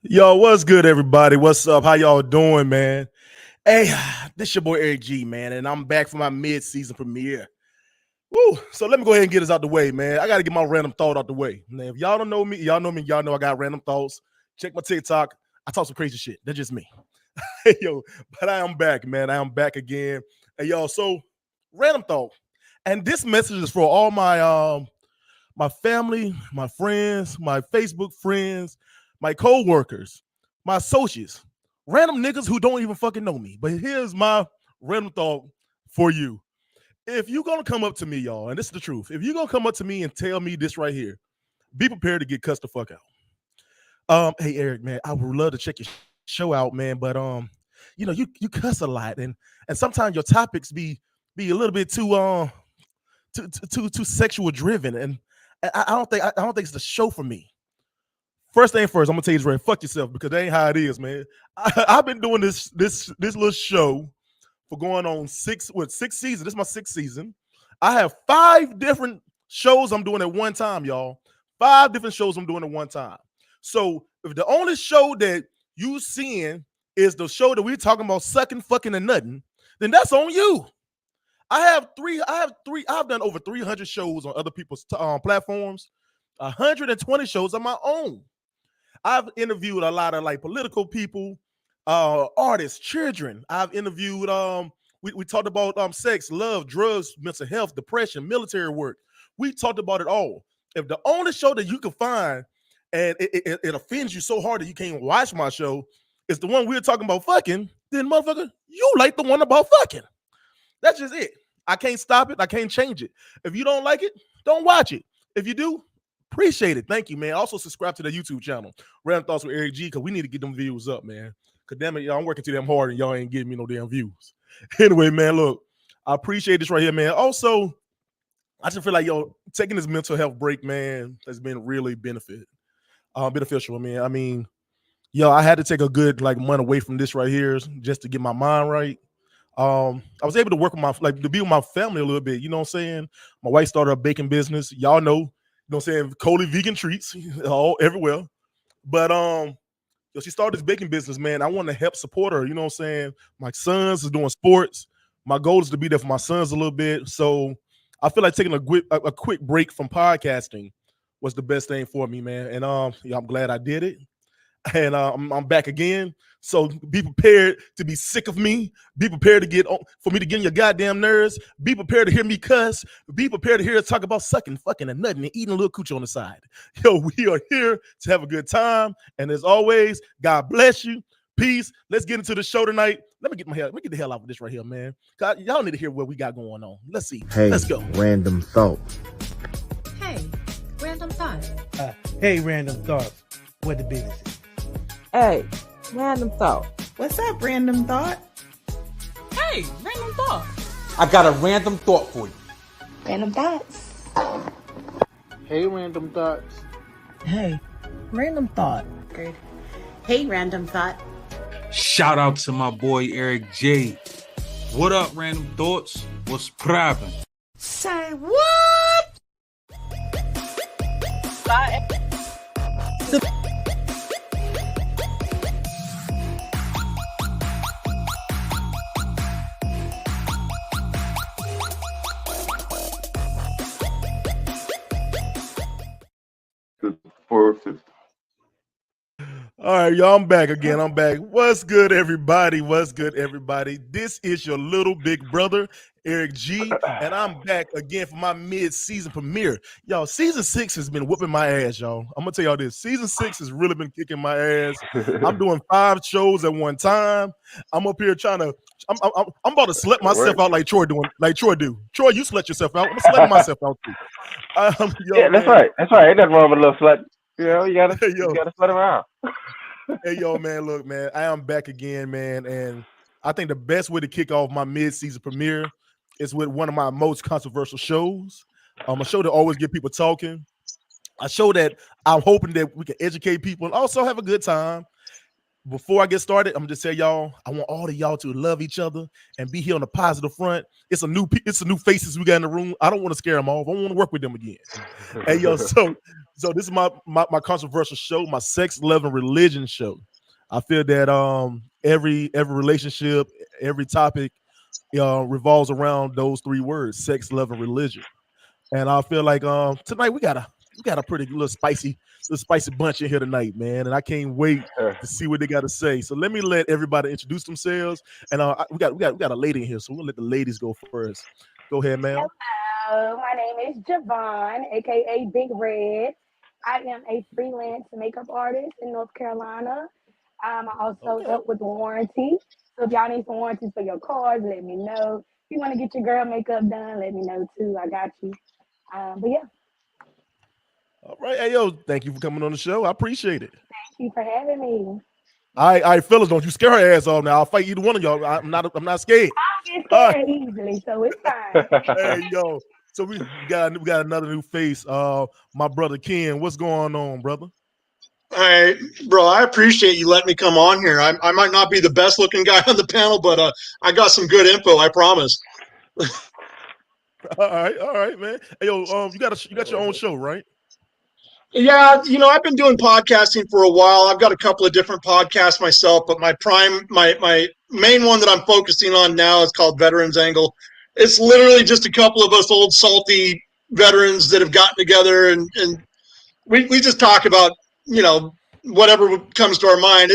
Yo, what's good, everybody? What's up? How y'all doing, man? Hey, this your boy Eric G, man, and I'm back for my mid-season premiere. Woo! So let me go ahead and get this out the way, man. I got to get my random thought out the way. Now, if y'all don't know me, y'all know me. Y'all know I got random thoughts. Check my TikTok. I talk some crazy shit. That's just me. Hey, yo, but I am back, man. I am back again. Hey, y'all. So random thought, and this message is for all my family, my friends, my Facebook friends, my co-workers, my associates, random niggas who don't even fucking know me. But here's my random thought for you. If you're gonna come up to me, y'all, and this is the truth, if you're gonna come up to me and tell me this right here, be prepared to get cussed the fuck out. Hey Eric, man, I would love to check your show out, man, but you cuss a lot, and sometimes your topics be a little bit too sexual driven, and I don't think it's the show for me. First thing first, I'm gonna tell you this right. Fuck yourself because that ain't how it is, man. I've been doing this little show for going on six seasons. This is my sixth season. I have 5 different shows I'm doing at one time, y'all. 5 different shows I'm doing at one time. So if the only show that you seeing is the show that we're talking about sucking, fucking, and nothing, then that's on you. I've done over 300 shows on other people's platforms, 120 shows on my own. I've interviewed a lot of like political people, artists, children. I've interviewed we talked about sex, love, drugs, mental health, depression, military work. We talked about it all. If the only show that you can find and it offends you so hard that you can't watch my show is the one we're talking about fucking, then motherfucker, you like the one about fucking. That's just it. I can't stop it. I can't change it. If you don't like it, don't watch it. If you do, appreciate it. Thank you, man. Also, subscribe to the YouTube channel, Random Thoughts with Eric G, because we need to get them views up, man. Because damn it, y'all, I'm working too damn hard and y'all ain't giving me no damn views. Anyway, man, look, I appreciate this right here, man. Also, I just feel like, yo, taking this mental health break, man, has been really beneficial, man. I mean, yo, I had to take a good like month away from this right here just to get my mind right. I was able to work with to be with my family a little bit, you know what I'm saying? My wife started a baking business. Y'all know, you know what I'm saying, Coley vegan treats all everywhere. But she started this baking business, man. I want to help support her, you know what I'm saying? My sons is doing sports. My goal is to be there for my sons a little bit. So I feel like taking a quick break from podcasting was the best thing for me, man. And yeah, I'm glad I did it. And I'm back again. So be prepared to be sick of me. Be prepared for me to get in your goddamn nerves. Be prepared to hear me cuss. Be prepared to hear us talk about sucking, fucking, and nutting and eating a little cooch on the side. Yo, we are here to have a good time. And as always, God bless you. Peace. Let's get into the show tonight. Let me get the hell out of this right here, man. God, y'all need to hear what we got going on. Let's see. Hey, let's go. Random thought. Hey, random thought. Hey, random thoughts. What the business is. Hey, random thought. What's up, random thought? Hey, random thought. I got a random thought for you. Random thoughts. Hey, random thoughts. Hey, random thought. Good. Hey, random thought. Shout out to my boy Eric J. What up, random thoughts? What's poppin'? Say what? All right, y'all, I'm back again. I'm back. What's good, everybody? What's good, everybody? This is your little big brother, Eric G, and I'm back again for my mid-season premiere. Y'all, season 6 has been whooping my ass, y'all. I'm going to tell y'all this. Season 6 has really been kicking my ass. I'm doing 5 shows at one time. I'm up here trying to I'm about to slut myself out like Troy do. Troy, you slut yourself out. I'm sletting myself out too. Yeah, that's right. That's right. Ain't nothing wrong with a little slut. You know, you gotta slut around. Hey, yo, man, look, man, I am back again, man, and I think the best way to kick off my mid-season premiere is with one of my most controversial shows. A show that always get people talking. A show that I'm hoping that we can educate people and also have a good time. before I get started, I'm just tell y'all, I want all of y'all to love each other and be here on the positive front. It's a new faces we got in the room. I don't want to scare them off. I want to work with them again. Hey yo, so this is my controversial show, my sex, love, and religion show. I feel that every relationship, every topic revolves around those three words: sex, love, and religion. And I feel like tonight we got a pretty little spicy bunch in here tonight, man. And I can't wait to see what they got to say. So let everybody introduce themselves. And we got a lady in here, so we'll let the ladies go first. Go ahead, ma'am. Hello, my name is Javon, aka Big Red. I am a freelance makeup artist in North Carolina. I also help with warranty. So if y'all need some warranties for your cars, let me know. If you want to get your girl makeup done, let me know too. I got you. But yeah. All right, hey yo, thank you for coming on the show. I appreciate it. Thank you for having me. All right, fellas, don't you scare her ass off now. I'll fight either one of y'all. I'm not scared. I don't get scared easily, so it's fine. Hey yo, so we got another new face. My brother Ken, what's going on, brother? All right, bro, I appreciate you letting me come on here. I might not be the best looking guy on the panel, but I got some good info, I promise. All right, man. Hey, yo, you got your own show, right? Yeah, I've been doing podcasting for a while. I've got a couple of different podcasts myself, but my main one that I'm focusing on now is called Veterans Angle. It's literally just a couple of us old salty veterans that have gotten together and we just talk about, whatever comes to our mind.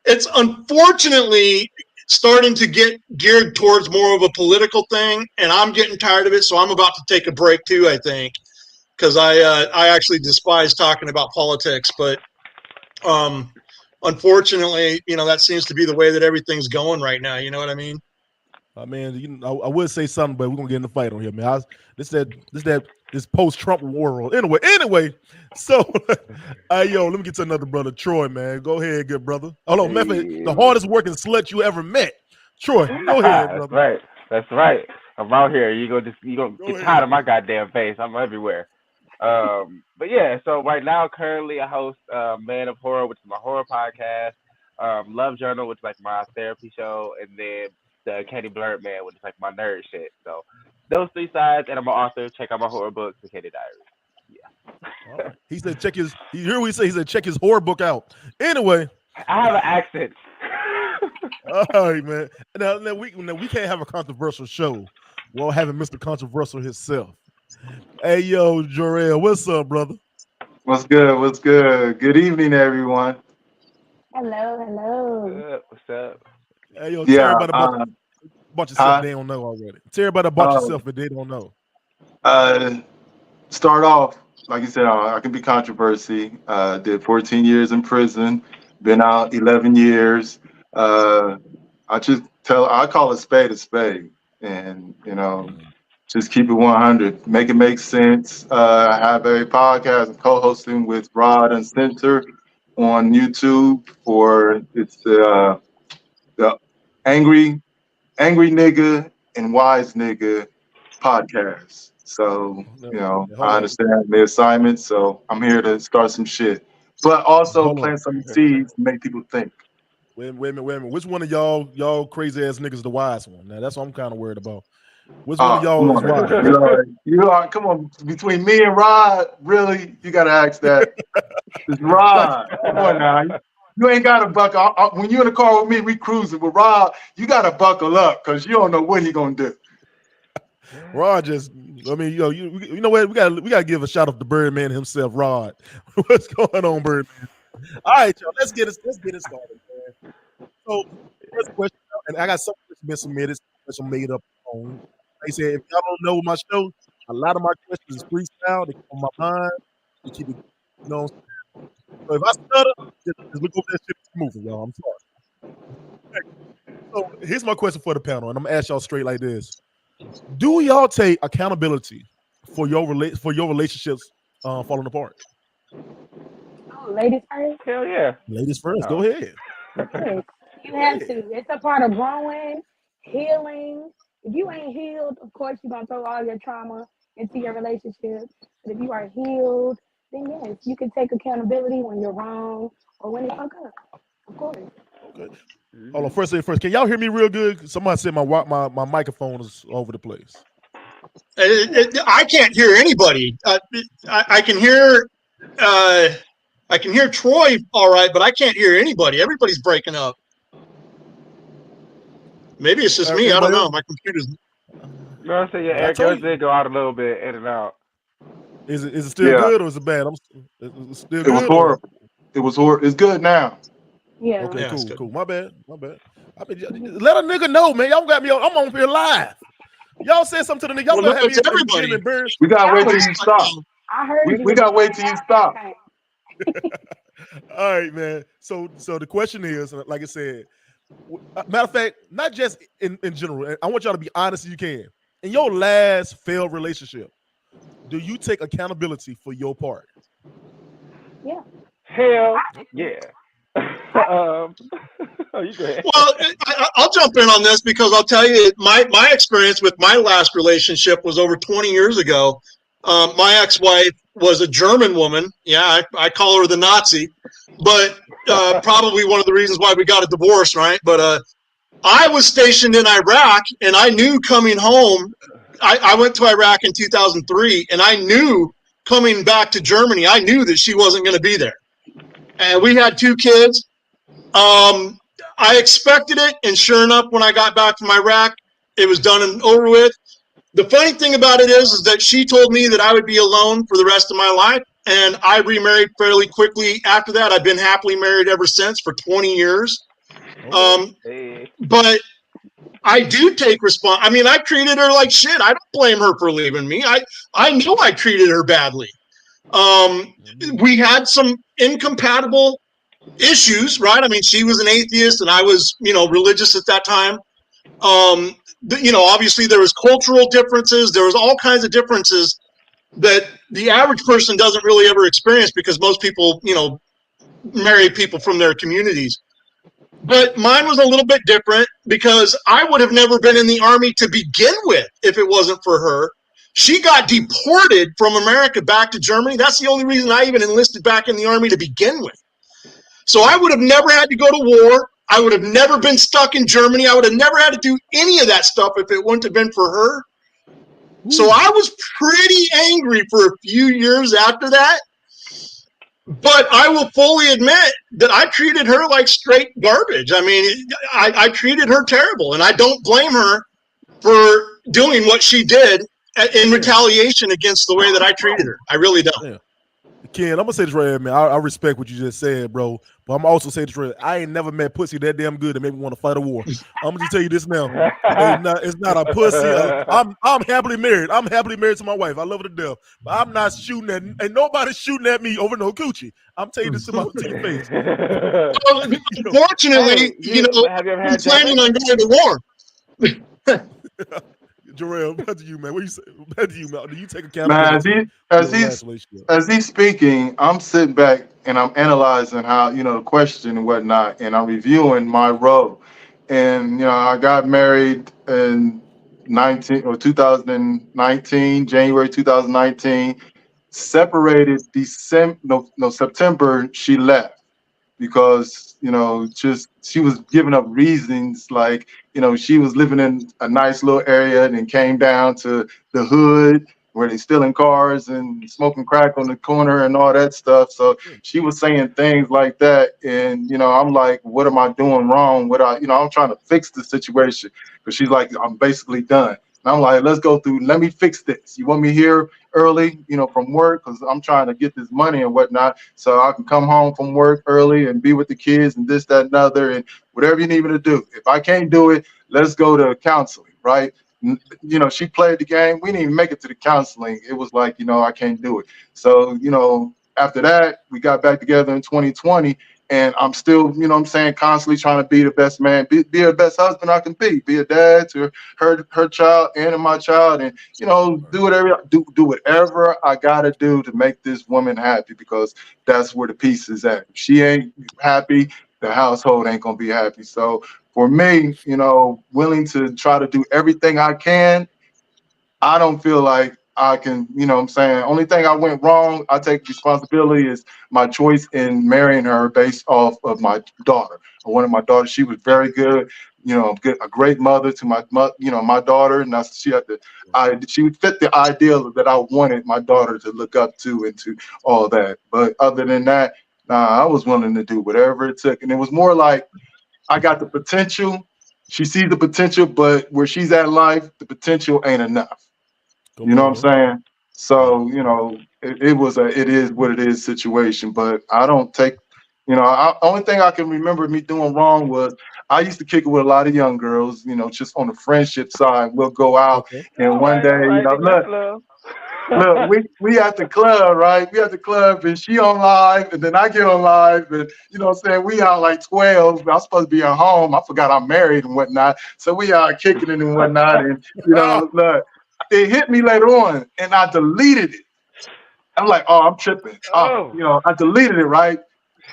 It's unfortunately starting to get geared towards more of a political thing, and I'm getting tired of it, so I'm about to take a break too, I think, because I actually despise talking about politics, but unfortunately, that seems to be the way that everything's going right now. You know what I mean? I mean, I would say something, but we're gonna get in the fight on here, man. This post-Trump world. Anyway, so yo, let me get to another brother, Troy, man. Go ahead, good brother. Hold on, the hardest working slut you ever met. Troy, go ahead, brother. That's right. I'm out here. You gonna get tired of my goddamn face. I'm everywhere. But yeah, so right now, currently, I host Man of Horror, which is my horror podcast. Love Journal, which is like my therapy show, and then the Candy Blurred Man, which is like my nerd shit. So those three sides, and I'm an author. Check out my horror books, The Candy Diaries. Yeah. Right. He said check his. You hear what he said? He said check his horror book out. Anyway, I have an accent. All right, man. Now we can't have a controversial show while having Mr. Controversial himself. Hey yo, Jorel, what's up, brother? What's good? What's good? Good evening, everyone. Hello. What's up? Hey yo, tell everybody about a bunch of stuff they don't know already. Tell everybody a bunch of stuff that they don't know. Start off, like you said, I can be controversy. Did 14 years in prison, been out 11 years. I call a spade, and just keep it 100. Make it make sense. I have a podcast I'm co-hosting with Rod and Center on YouTube it's the Angry Nigga and Wise Nigga podcast. So, I understand the assignment, so I'm here to start some shit. But also plant some seeds to make people think. Wait a minute. Which one of y'all crazy ass niggas the wise one? Now that's what I'm kind of worried about. Which one of y'all is wise? You are, come on, between me and Rod, really? You gotta ask that. It's Rod. Come on now. You ain't gotta buckle. When you're in the car with me, we cruising. With Rod, you gotta buckle up because you don't know what he gonna do. Rod you know what? We gotta give a shout out to Birdman himself, Rod. What's going on, Birdman? All right, y'all. Let's get it started, man. So, first question, and I got something that's been submitted, some made up on. They said, if y'all don't know my show, a lot of my questions is freestyle. They come on my mind. They keep it, So if I stutter, just look over that shit moving, y'all. I'm sorry. So here's my question for the panel, and I'm gonna ask y'all straight like this: do y'all take accountability for your relationships falling apart? Oh, ladies first? Hell yeah. Ladies first. Go ahead. Yes, you have to. It's a part of growing, healing. If you ain't healed, of course, you're going to throw all your trauma into your relationship. But if you are healed, then yes, you can take accountability when you're wrong or when you fuck up. Of course. Hold on, first thing first. Can y'all hear me real good? Somebody said my microphone is all over the place. I can't hear anybody. I can hear I can hear Troy all right, but I can't hear anybody. Everybody's breaking up. Maybe it's just me. I don't know. My computer's. No, I say yeah, Eric. Yours did go out a little bit, in and out. Is it still good or is it bad? It's still good. It was horrible. It was horrible. It's good now. Yeah. Okay, cool. My bad. I mean, let a nigga know, man. Y'all got me on. I'm on here live. Y'all said something to the nigga. Y'all Well, have me everybody. embarrassed. We gotta wait till you stop. I heard we gotta wait till you stop. All right, man. So the question is, like I said, matter of fact, not just in general. I want y'all to be honest as you can. In your last failed relationship, do you take accountability for your part? Yeah. Hell yeah. Oh, you go ahead. Well, I'll jump in on this because I'll tell you my experience with my last relationship was over 20 years ago. My ex-wife was a German woman. Yeah, I call her the Nazi, but probably one of the reasons why we got a divorce, right? But I was stationed in Iraq, and I knew coming home. I went to Iraq in 2003, and I knew coming back to Germany, I knew that she wasn't going to be there. And we had 2 kids. I expected it, and sure enough, when I got back from Iraq, it was done and over with. The funny thing about it is that she told me that I would be alone for the rest of my life, and I remarried fairly quickly after that. I've been happily married ever since for 20 years. But I do take I mean, I treated her like shit. I don't blame her for leaving me. I know I treated her badly. We had some incompatible issues, right? I mean, she was an atheist and I was, religious at that time. Obviously there was cultural differences. There was all kinds of differences that the average person doesn't really ever experience because most people, marry people from their communities. But mine was a little bit different because I would have never been in the Army to begin with if it wasn't for her. She got deported from America back to Germany. That's the only reason I even enlisted back in the Army to begin with. So I would have never had to go to war. I would have never been stuck in Germany. I would have never had to do any of that stuff if it wouldn't have been for her. So I was pretty angry for a few years after that. But I will fully admit that I treated her like straight garbage. I mean, I treated her terrible, and I don't blame her for doing what she did in retaliation against the way that I treated her. I really don't. Yeah. Ken, I'm gonna say this right here, man. I respect what you just said, bro. But I'm also saying this right. I ain't never met pussy that damn good that made me want to fight a war. I'm gonna just tell you this now. It's not a pussy. I'm happily married. I'm happily married to my wife. I love her to death. But I'm not shooting at, and nobody's shooting at me over no coochie. I'm telling you this to your face. Well, unfortunately, have you ever I'm had planning on going to war. Jarrell, back to you, man. What you say? Back to you, man. Do you take accountability? Man, as he's speaking, I'm sitting back and I'm analyzing how, the question and whatnot, and I'm reviewing my role. And, I got married in 2019, January 2019, separated September, she left because, just she was giving up reasons like, she was living in a nice little area and then came down to the hood where they stealing cars and smoking crack on the corner and all that stuff. So she was saying things like that. And, I'm like, what am I doing wrong? I'm trying to fix the situation. Because she's like, I'm basically done. And I'm like, let me fix this. You want me here early, from work? Because I'm trying to get this money and whatnot. So I can come home from work early and be with the kids and this, that, and other. And whatever you need me to do. If I can't do it, let's go to counseling, right? She played the game. We didn't even make it to the counseling. It was like, I can't do it. So, after that, we got back together in 2020. And I'm still, constantly trying to be the best man, be the best husband I can be a dad to her child and my child, and do whatever I gotta do to make this woman happy, because that's where the peace is at. If she ain't happy, the household ain't gonna be happy. So for me, willing to try to do everything I can. I don't feel like I can, you know what I'm saying? Only thing I went wrong, I take responsibility, is my choice in marrying her based off of my daughter. I wanted my daughter. She was very good, you know, a great mother to my daughter. And she would fit the ideal that I wanted my daughter to look up to and to all that. But other than that, nah, I was willing to do whatever it took. And it was more like I got the potential. She sees the potential, but where she's at in life, the potential ain't enough. Come You know what I'm on. saying? So, you know, it is what it is situation. But I don't take, only thing I can remember me doing wrong was I used to kick it with a lot of young girls, you know, just on the friendship side. We'll go out Okay. and All one right, day, all right. That's love. look, we at the club, right? We at the club and she on live and then I get on live and you know what I'm saying? We out like 12. I'm supposed to be at home. I forgot I'm married and whatnot. So we out kicking it and whatnot. And look, it hit me later on and I deleted it. I'm like, oh, I'm tripping. Oh. I deleted it, right?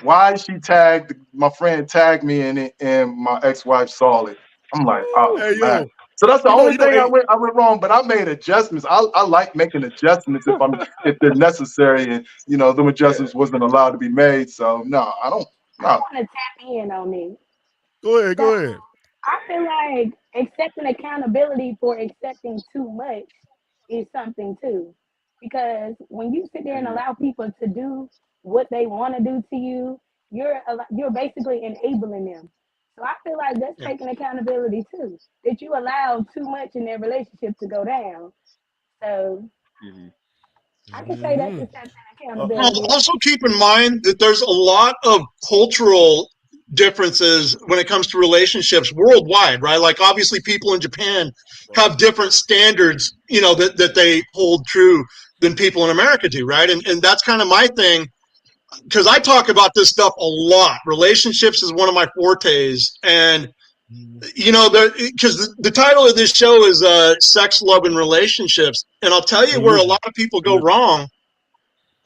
Why she tagged my friend tagged me in it and my ex-wife saw it. I'm like, oh Hey, man. yo. So that's the only thing Hey, I went wrong, but I made adjustments. I like making adjustments if they're necessary, and them adjustments wasn't allowed to be made. So no, I don't. I No. want to tap in on this. Go ahead. So Go ahead. I feel like accepting accountability for accepting too much is something too. Because when you sit there and allow people to do what they want to do to you, you're basically enabling them. So I feel like that's taking accountability too. That you allow too much in their relationship to go down. So I can say that's accepting accountability. Also, keep in mind that there's a lot of cultural differences when it comes to relationships worldwide, right? Like obviously people in Japan have different standards, that they hold true than people in America do, right? And that's kind of my thing, because I talk about this stuff a lot. Relationships is one of my fortes. And because the title of this show is Sex, Love, and Relationships. And I'll tell you where a lot of people go wrong.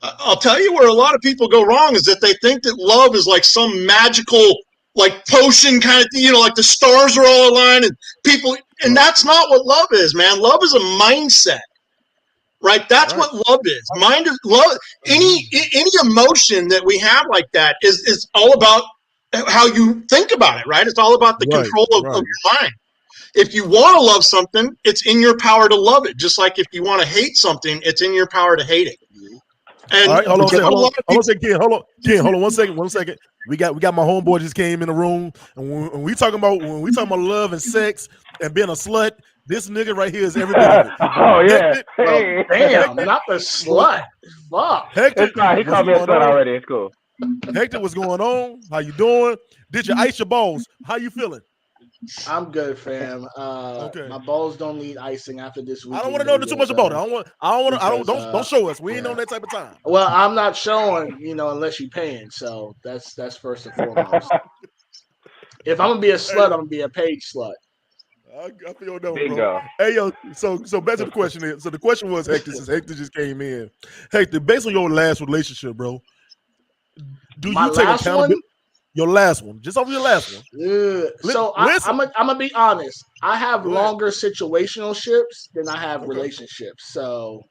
I'll tell you where a lot of people go wrong is that they think that love is like some magical, like potion kind of thing, like the stars are all aligned and people, and that's not what love is, man. Love is a mindset, right? That's what love is. Love. Any emotion that we have like that is all about how you think about it, right? It's all about the control of your mind. If you want to love something, it's in your power to love it. Just like if you want to hate something, it's in your power to hate it. And all right, hold on, Ken, hold on 1 second. We got my homeboy just came in the room, and when we talking about love and sex and being a slut, this nigga right here is every bit of it. Oh yeah, well, damn, not the slut. Fuck. Hector, it's fine. He called me a slut already. It's cool. Hector, what's going on? How you doing? Did you ice your balls? How you feeling? I'm good, fam. Okay. My balls don't need icing after this week. I don't want to know too much about it. Don't show us. We ain't on that type of time. Well, I'm not showing, unless you're paying. So that's first and foremost. If I'm gonna be a slut, I'm gonna be a paid slut. I feel no, bro. Hey yo, so back to the question. So the question was, Hector, since Hector just came in, Hector, based on your last relationship, bro, do you take accountability? Your last one, just over your last one. So I'm gonna be honest. I have longer situational ships than I have relationships. So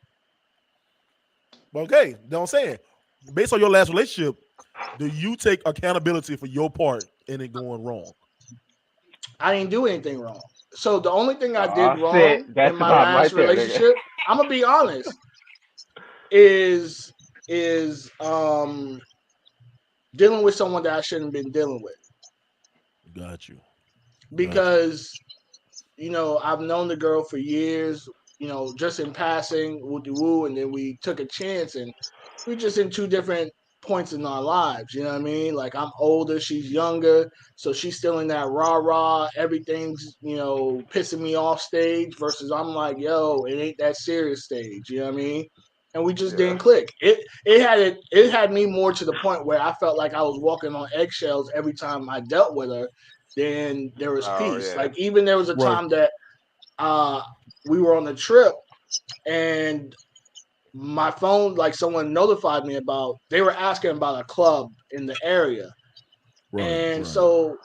okay, know what I'm saying? Based on your last relationship, do you take accountability for your part in it going wrong? I didn't do anything wrong. So the only thing I did wrong in my last relationship, I'm gonna be honest, is dealing with someone that I shouldn't have been dealing with. Got you. Because, I've known the girl for years, just in passing, woo-de-woo, and then we took a chance, and we're just in two different points in our lives, you know what I mean? Like, I'm older, she's younger, so she's still in that rah-rah, everything's, pissing me off stage, versus I'm like, yo, it ain't that serious stage, you know what I mean? And we just didn't click. It had me more to the point where I felt like I was walking on eggshells every time I dealt with her. Then there was peace. Yeah. Like even there was a time that we were on a trip and my phone, like someone notified me about. They were asking about a club in the area, so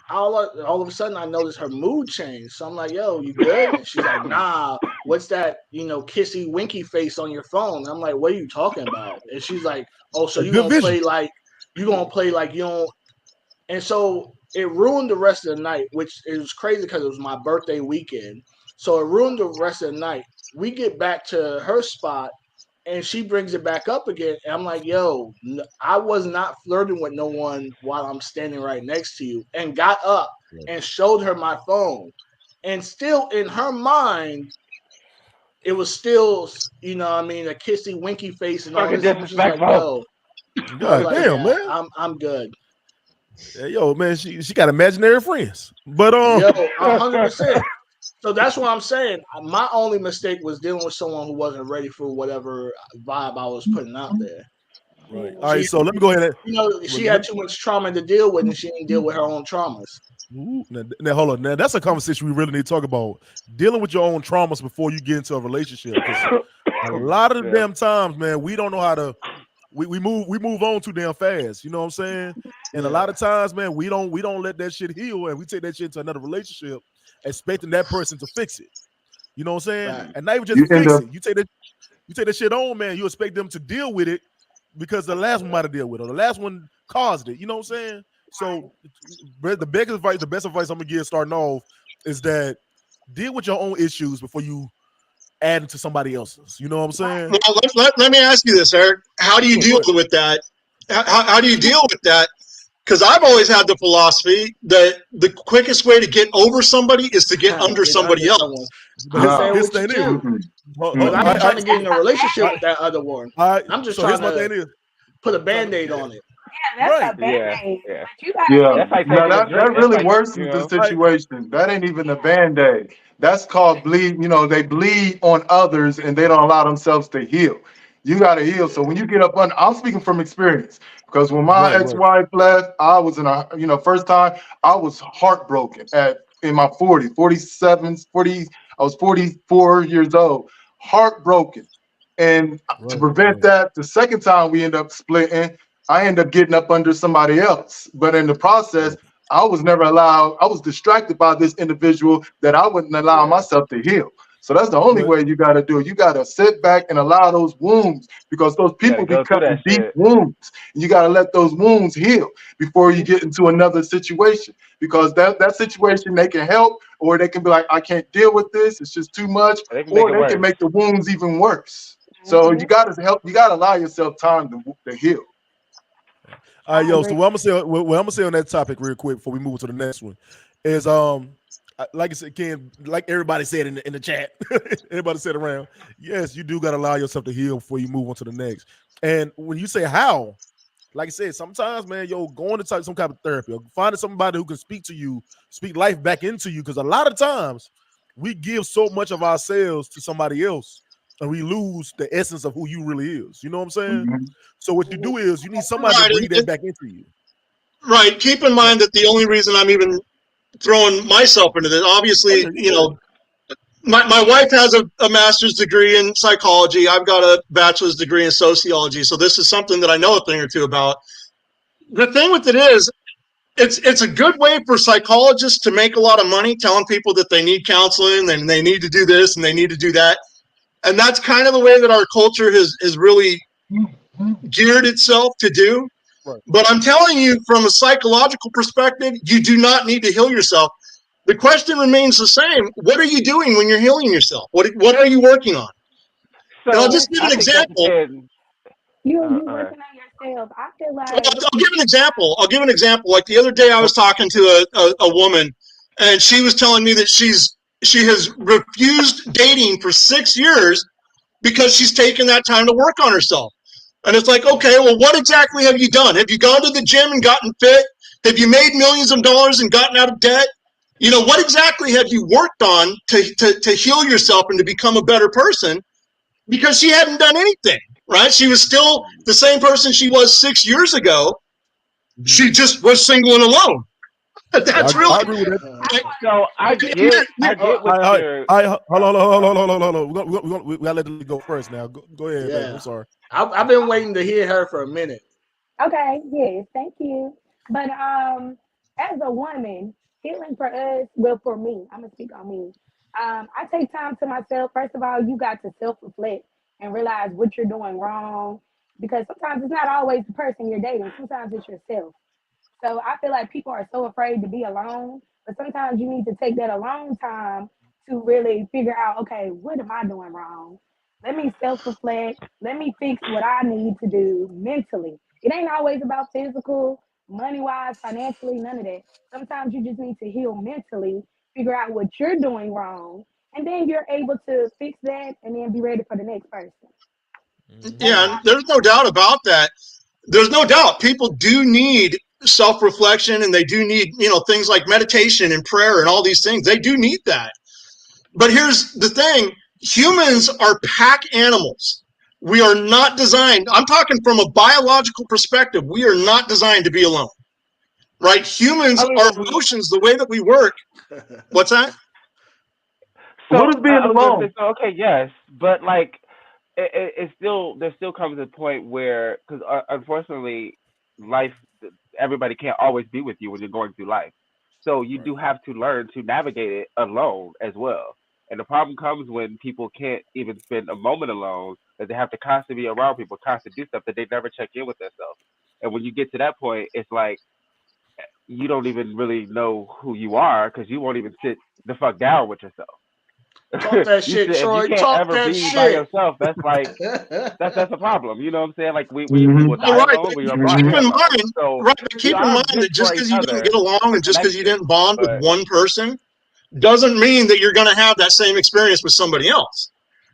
all of a sudden I noticed her mood change. So I'm like, yo, you good? And she's like, nah, what's that, kissy winky face on your phone? And I'm like, what are you talking about? And she's like, oh, so A good vision. you gonna play like you don't. And so it ruined the rest of the night, which is crazy because it was my birthday weekend. So it ruined the rest of the night. We get back to her spot and she brings it back up again. And I'm like, yo, I was not flirting with no one while I'm standing right next to you. And got up and showed her my phone. And still in her mind, it was still, a kissy winky face and all Fucking this. I'm just like, yo. God damn, man. I'm good. Hey, yo, man, she got imaginary friends. But 100%. So that's what I'm saying. My only mistake was dealing with someone who wasn't ready for whatever vibe I was putting out there. Right. All right. So let me go ahead. She had too much trauma to deal with, and she didn't deal with her own traumas. Ooh, now hold on. Now that's a conversation we really need to talk about. Dealing with your own traumas before you get into a relationship. A lot of the damn times, man, we don't know how to. We move on too damn fast. You know what I'm saying? And a lot of times, man, we don't let that shit heal, and we take that shit into another relationship, expecting that person to fix it. You know what I'm saying? Right. And not even just fix it. You take that shit on, man. You expect them to deal with it because the last one might have dealt with it, or the last one caused it. You know what I'm saying? So the best advice I'm gonna give starting off is that deal with your own issues before you add it to somebody else's. You know what I'm saying? Well, let me ask you this, Eric. How do you deal with that? How do you deal with that? Because I've always had the philosophy that the quickest way to get over somebody is to get under somebody else. I'm with you too. I'm not trying to get in a relationship with that other one. I'm just trying to put a Band-Aid on it. Yeah, that's a Band-Aid. Yeah. But you gotta That really worsens the situation. That ain't even a Band-Aid. That's called bleed. They bleed on others and they don't allow themselves to heal. You got to heal. So when you get up on, I'm speaking from experience because when my ex-wife left, I was in first time, I was heartbroken in my 40s, 47, 40, I was 44 years old, heartbroken. And to prevent that, the second time we end up splitting, I end up getting up under somebody else. But in the process, I was never allowed, I was distracted by this individual that I wouldn't allow myself to heal. So that's the only way you got to do it. You got to sit back and allow those wounds because those people become deep wounds. And you got to let those wounds heal before you get into another situation because that situation, they can help or they can be like, I can't deal with this. It's just too much. Or they can make the wounds even worse. So you got to help. You got to allow yourself time to heal. All right, yo. So what I'm gonna say on that topic real quick before we move to the next one is like I said, Ken, like everybody said in the chat, everybody said around. Yes, you do gotta allow yourself to heal before you move on to the next. And when you say how, like I said, sometimes, man, going to some kind of therapy or finding somebody who can speak to you, speak life back into you, because a lot of times we give so much of ourselves to somebody else. And we lose the essence of who you really is. You know what I'm saying? Mm-hmm. So what you do is you need somebody to breathe that back into you. Right. Keep in mind that the only reason I'm even throwing myself into this, obviously, my wife has a master's degree in psychology. I've got a bachelor's degree in sociology. So this is something that I know a thing or two about. The thing with it is, it's a good way for psychologists to make a lot of money telling people that they need counseling and they need to do this and they need to do that. And that's kind of the way that our culture has really geared itself to do. Right. But I'm telling you, from a psychological perspective, you do not need to heal yourself. The question remains the same. What are you doing when you're healing yourself? What are you working on? So and I'll just give an example. You're working on yourself. I feel like I'll give an example. Like the other day I was talking to a woman and she was telling me that she has refused dating for 6 years because she's taken that time to work on herself. And it's like, okay, well, what exactly have you done? Have you gone to the gym and gotten fit? Have you made millions of dollars and gotten out of debt? What exactly have you worked on to heal yourself and to become a better person? Because she hadn't done anything, right? She was still the same person she was 6 years ago. She just was single and alone. That's I agree with that. So I get what you're. Hold on. We gotta let it go first now. Go ahead. Yeah. I'm sorry. I've been waiting to hear her for a minute. Okay. Yes. Thank you. But as a woman, healing for us, well, for me, I'm gonna speak on me. I take time to myself. First of all, you got to self reflect and realize what you're doing wrong, because sometimes it's not always the person you're dating. Sometimes it's yourself. So I feel like people are so afraid to be alone, but sometimes you need to take that alone time to really figure out, okay, what am I doing wrong? Let me self reflect. Let me fix what I need to do mentally. It ain't always about physical, money wise, financially, none of that. Sometimes you just need to heal mentally, figure out what you're doing wrong, and then you're able to fix that and then be ready for the next person. That's Yeah, how there's no doubt about that. There's no doubt people do need self-reflection, and they do need, things like meditation and prayer and all these things. They do need that. But here's the thing: humans are pack animals. We are not designed, I'm talking from a biological perspective, we are not designed to be alone, right? Humans, I mean, our but we. emotions, the way that we work. What's that? What So is being I was gonna alone? say, so okay, yes, but like it still there still comes a point where, because unfortunately, life, everybody can't always be with you when you're going through life. So you Right. do have to learn to navigate it alone as well. And the problem comes when people can't even spend a moment alone, that they have to constantly be around people, constantly do stuff that they never check in with themselves. And when you get to that point, it's like you don't even really know who you are, because you won't even sit the fuck down with yourself. Talk that You shit, said if you Troy. can't Talk ever that be by shit. yourself, that's like that's a problem. You know what I'm saying? Like we Hmm will All die right, alone. but We are brought keep here in alone. mind, So right? But we keep in are mind good that for just each because you didn't other get along for and just because you connection. didn't bond with But one person doesn't mean that you're going to have that same experience with somebody else,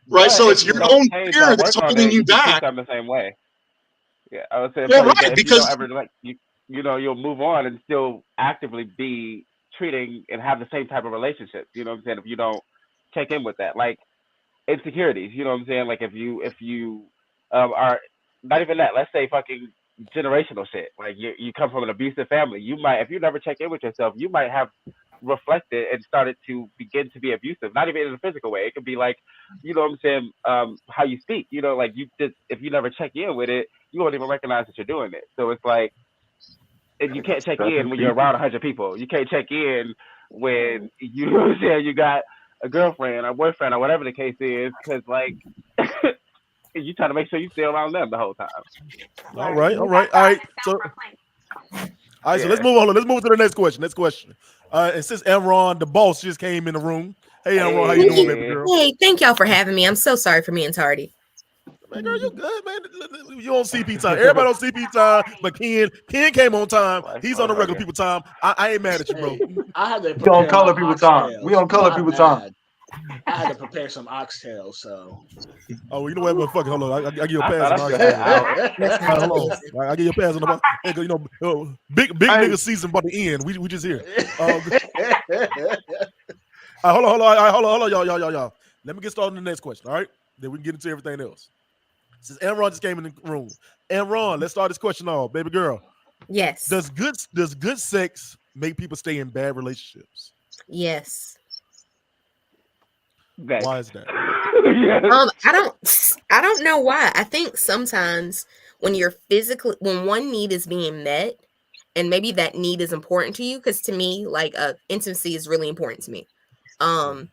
right? So if it's you your don't own change fear or that's work on holding it, you you can treat back. them the same way. Yeah, I would say Well, tell you right, that if you don't because ever like you'll move on and still actively be treating and have the same type of relationships. You know what I'm saying? If you don't check in with that, like insecurities. You know what I'm saying? Like if you are not even that. Let's say fucking generational shit. Like you come from an abusive family. You might, if you never check in with yourself, you might have reflected and started to begin to be abusive. Not even in a physical way. It could be like, you know what I'm saying, how you speak. You know, like you just, if you never check in with it, you won't even recognize that you're doing it. So it's like, and you can't check in Certain when you're people. around 100 people. You can't check in when you know what I'm saying, you got a girlfriend or boyfriend or whatever the case is, because like you trying to make sure you stay around them the whole time. All right. right. You All got right. All right. time to So, self reflect. all right. So let's Yeah. move on. Let's move to the next question. Next question. And since Emron, the boss, just came in the room. Hey, Emron, how you doing, baby Hey. girl? Hey, thank y'all for having me. I'm so sorry for being tardy. Man, girl, you good, man. You on CP time. Everybody on CP time, but Ken came on time. Life He's on the regular motherfucker. people time. I ain't mad at you, bro. Hey, I had to We on prepare my color people time. We oxtails. on color My people time. bad. I had to prepare some oxtails, so. Oh, you know what, motherfucker? Hold on. I give you a I pass thought on I the should have oxtail. All right. out. Listen, All right, hold listen. on. I give you a pass on the hey, big Hey, nigga season about to end. We just here. Hold on. All right, hold on, y'all. Let me get started on the next question. All right, then we can get into everything else. Since Aaron just came in the room, Aaron, let's start this question off, baby girl. Yes. Does good sex make people stay in bad relationships? Yes. Next. Why is that? Yes. I don't know why. I think sometimes when one need is being met, and maybe that need is important to you, because to me, like intimacy is really important to me. Um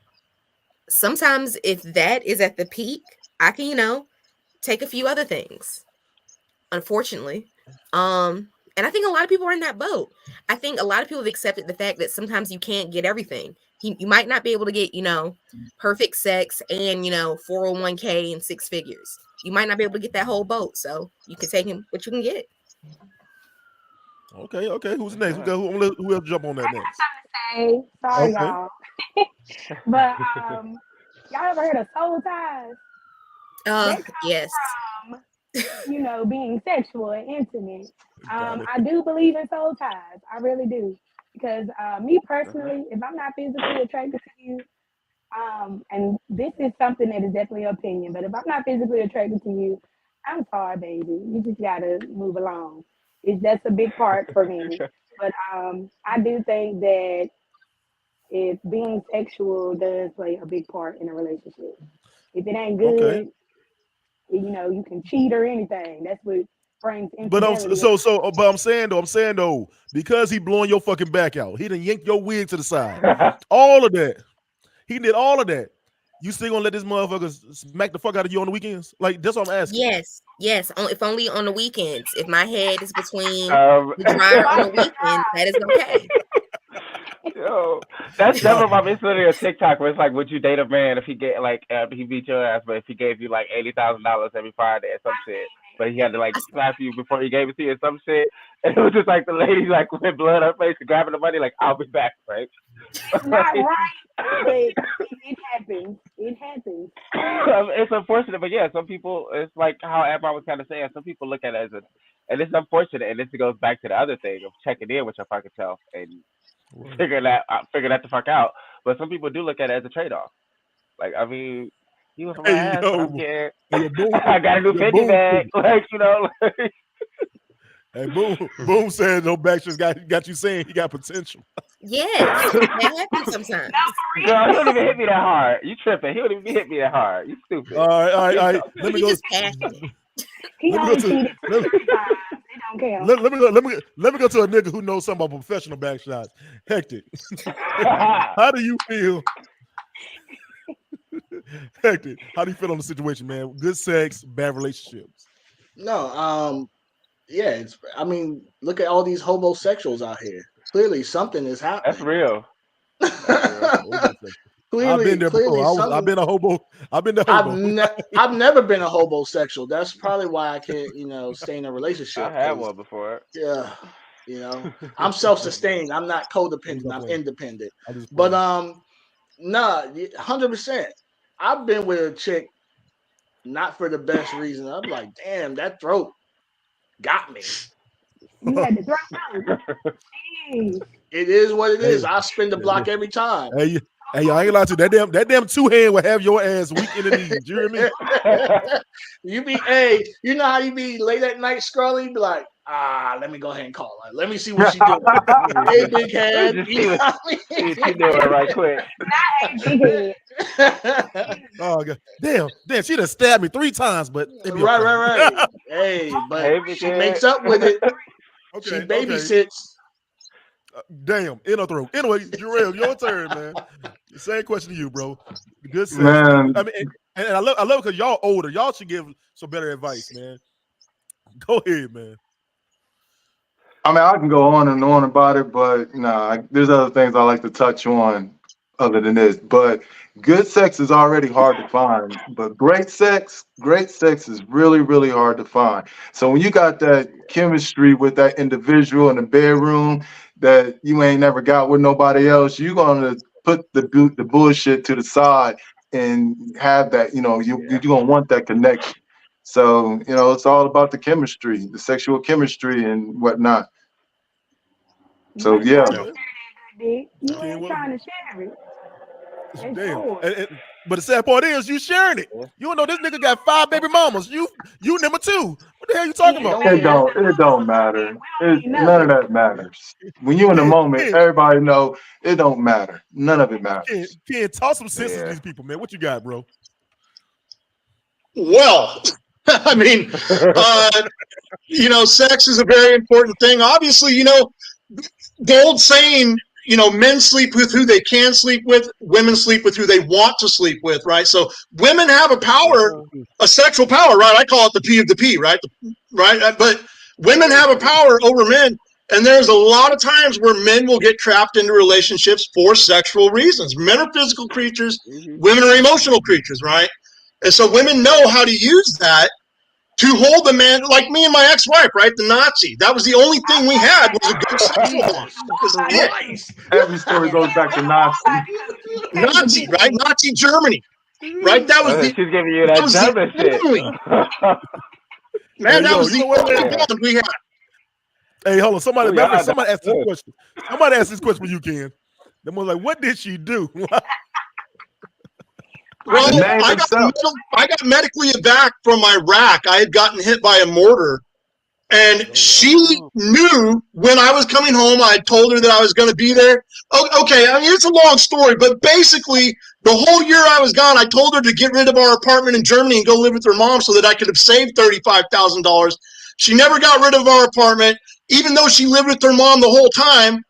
Sometimes if that is at the peak, I can, take a few other things, unfortunately. And I think a lot of people are in that boat. I think a lot of people have accepted the fact that sometimes you can't get everything. You might not be able to get, perfect sex and, 401k and six figures. You might not be able to get that whole boat. So you can take him what you can get. Okay. Who's next? Okay. Who else jump on that next? Hey, sorry, Okay. y'all. But y'all ever heard of soul ties? That Yes. comes from, being sexual and intimate. Got it. I do believe in soul ties. I really do. Because me Okay. personally, if I'm not physically attracted to you, and this is something that is definitely an opinion, but if I'm not physically attracted to you, I'm sorry, baby. You just gotta move along. That's a big part for me. But I do think that if being sexual does play a big part in a relationship. If it ain't Okay. good, you can cheat or anything. That's what brings But infidelity. I'm saying though, because he blowing your fucking back out, he done yanked your wig to the side. All of that. He did all of that. You still gonna let this motherfucker smack the fuck out of you on the weekends? Like, that's what I'm asking. Yes. If only on the weekends. If my head is between Um, the dryer on the weekends, that is okay. Yo, that's never my It's literally a TikTok where it's like, would you date a man if he get like he beat your ass, but if he gave you like $80,000 every Friday or some shit, but he had to like slap you before he gave it to you or some shit, and it was just like the lady like with blood on her face and grabbing the money like, I'll be back, right? Not right, but it happens. It happens. It's unfortunate, but yeah, some people, it's like how Emma was kind of saying, some people look at it as and it's unfortunate, and this goes back to the other thing of checking in with your fucking self and figure that the fuck out. But some people do look at it as a trade off. Like, I mean, you went for my ass, but I'm getting, I got a new 50 bag. Like, you know. Like, hey, Boom said no Baxter's got you saying he got potential. Yes, that happens sometimes. Girl, he don't even hit me that hard. You tripping? He don't even hit me that hard. You stupid. All right. Let me go. He only cheated 3 times. It don't count. Let me go to a nigga who knows something about professional back shots. Hectic. How do you feel? Hectic. How do you feel on the situation, man? Good sex, bad relationships. No, yeah, I mean, look at all these homosexuals out here. Clearly, something is happening. That's real. Clearly, I've been there before. I've been a hobo. I've been a hobo. I've never been a homosexual. That's probably why I can't, stay in a relationship. I had one before. Yeah, I'm self-sustained. I'm not codependent. I'm independent. But nah, 100%. I've been with a chick not for the best reason. I'm like, damn, that throat got me. You had to throw It is what it is. I spin the block every time. Hey, I ain't gonna lie to you. That damn 2-hand will have your ass weak in the knees. You hear me? You know how you be late at night scrolling? You be like, let me go ahead and call her. Let me see what she doing. Hey, big head. She doing it right quick. Oh god, damn! She done stabbed me 3 times, but right. Hey, but she makes up with it. Okay, she babysits. Damn, in her throat. Anyway, Jarrell, your turn, man. Same question to you, bro. Good sex. Man. I mean, and I love because y'all older. Y'all should give some better advice, man. Go ahead, man. I mean, I can go on and on about it, but there's other things I like to touch on other than this. But good sex is already hard to find, but great sex is really, really hard to find. So when you got that chemistry with that individual in the bedroom that you ain't never got with nobody else, you're gonna put the bullshit to the side and have that. You're gonna want that connection. So, it's all about the chemistry, the sexual chemistry and whatnot. So, yeah. You ain't trying to share it. Damn. But the sad part is you sharing it. You don't know this nigga got 5 baby mamas. You number 2. What the hell you talking about? It don't matter. None of that matters. When you're in the moment, everybody know it don't matter. None of it matters. Can't toss some sense to these people, man. What you got, bro? Well, I mean, sex is a very important thing. Obviously, the old saying, men sleep with who they can sleep with, women sleep with who they want to sleep with, right? So women have a sexual power, right? I call it the P of the P, right? But women have a power over men. And there's a lot of times where men will get trapped into relationships for sexual reasons. Men are physical creatures. Women are emotional creatures, right? And so women know how to use that to hold the man, like me and my ex-wife, right? The Nazi. That was the only thing we had was a good sexual life. That was it. Every story goes back to Nazi, right? Nazi Germany, right? That was she's giving you that German shit. Man, that was the only bond we had. Hey, hold on. Somebody asked this question. Somebody asked this question for you, Ken. Them was like, what did she do? Well, I got medically evac from Iraq. I had gotten hit by a mortar, and she knew when I was coming home. I had told her that I was going to be there. Okay, I mean, it's a long story, but basically, the whole year I was gone, I told her to get rid of our apartment in Germany and go live with her mom so that I could have saved $35,000. She never got rid of our apartment, even though she lived with her mom the whole time.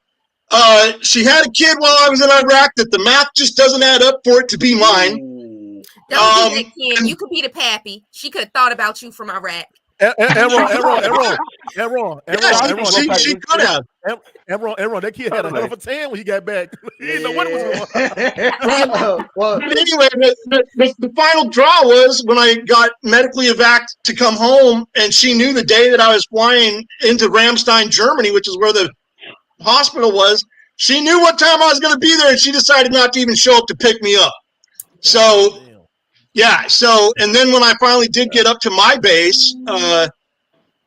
She had a kid while I was in Iraq that the math just doesn't add up for it to be mine. Don't do that, Ken. You could be the pappy. She could have thought about you from Iraq. Enron, she could have. Enron, that kid had a hell of a tan when he got back. He didn't know what it was going. But anyway, the final draw was when I got medically evac to come home, and she knew the day that I was flying into Ramstein, Germany, which is where the hospital was. She knew what time I was going to be there, and she decided not to even show up to pick me up. So, yeah. So, and then when I finally did get up to my base,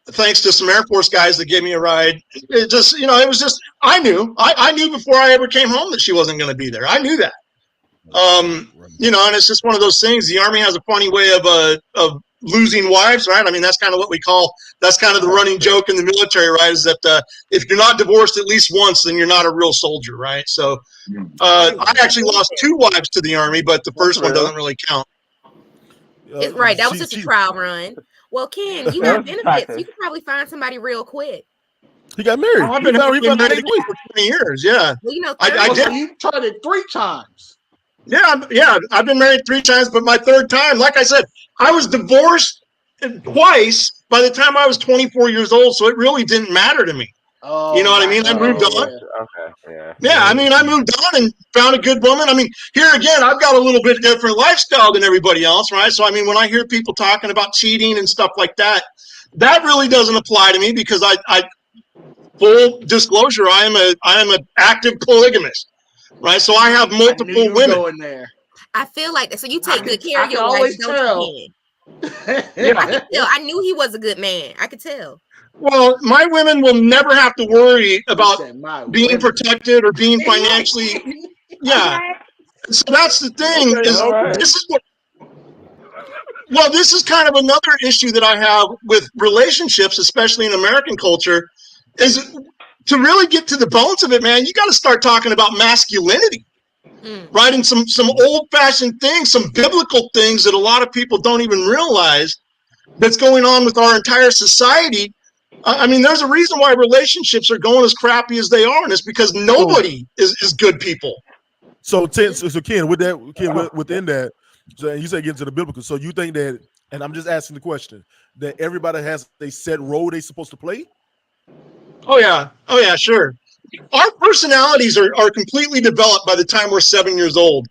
thanks to some Air Force guys that gave me a ride, it just, it was just, I knew before I ever came home that she wasn't going to be there. I knew that. And it's just one of those things. The Army has a funny way of losing wives, right? I mean, that's kind of what that's kind of the running joke in the military, right? Is that if you're not divorced at least once, then you're not a real soldier, right? So I actually lost 2 wives to the Army, but the first one doesn't really count. Right, that was just a trial run. Well, Ken, you got benefits. You could probably find somebody real quick. He got married. I've been married for 20 years. Yeah, well, I did. You tried it 3 times. Yeah. I've been married 3 times, but my 3rd time, like I said, I was divorced twice by the time I was 24 years old, so it really didn't matter to me. Oh, you know what I mean? I moved on. Okay. Yeah, I mean, I moved on and found a good woman. I mean, here again, I've got a little bit different lifestyle than everybody else, right? So, I mean, when I hear people talking about cheating and stuff like that, that really doesn't apply to me because I full disclosure, I am an active polygamist, right? So I have multiple women. Going there. I feel like that. So you take good care of your wife, don't you? Yeah. I could tell. I knew he was a good man. I could tell. Well, my women will never have to worry about being protected or being financially. Yeah. So that's the thing. This is kind of another issue that I have with relationships, especially in American culture, is to really get to the bones of it, man. You got to start talking about masculinity, right? And some old-fashioned things, some biblical things that a lot of people don't even realize that's going on with our entire society. I mean, there's a reason why relationships are going as crappy as they are, and it's because nobody is good people. So Ken, within that, so you say get into the biblical. So you think that, and I'm just asking the question, that everybody has a set role they're supposed to play? Oh yeah, sure. Our personalities are completely developed by the time we're 7 years old.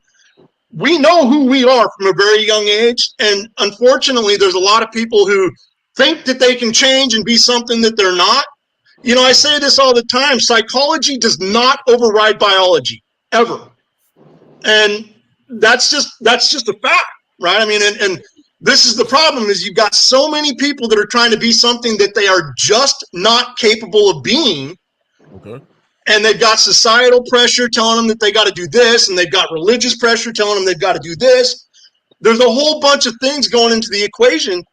We know who we are from a very young age, and unfortunately, there's a lot of people who think that they can change and be something that they're not. I say this all the time. Psychology does not override biology, ever. And that's just a fact, right? I mean, and this is the problem, is you've got so many people that are trying to be something that they are just not capable of being. Okay. And they've got societal pressure telling them that they got to do this, and they've got religious pressure telling them they've got to do this. There's a whole bunch of things going into the equation.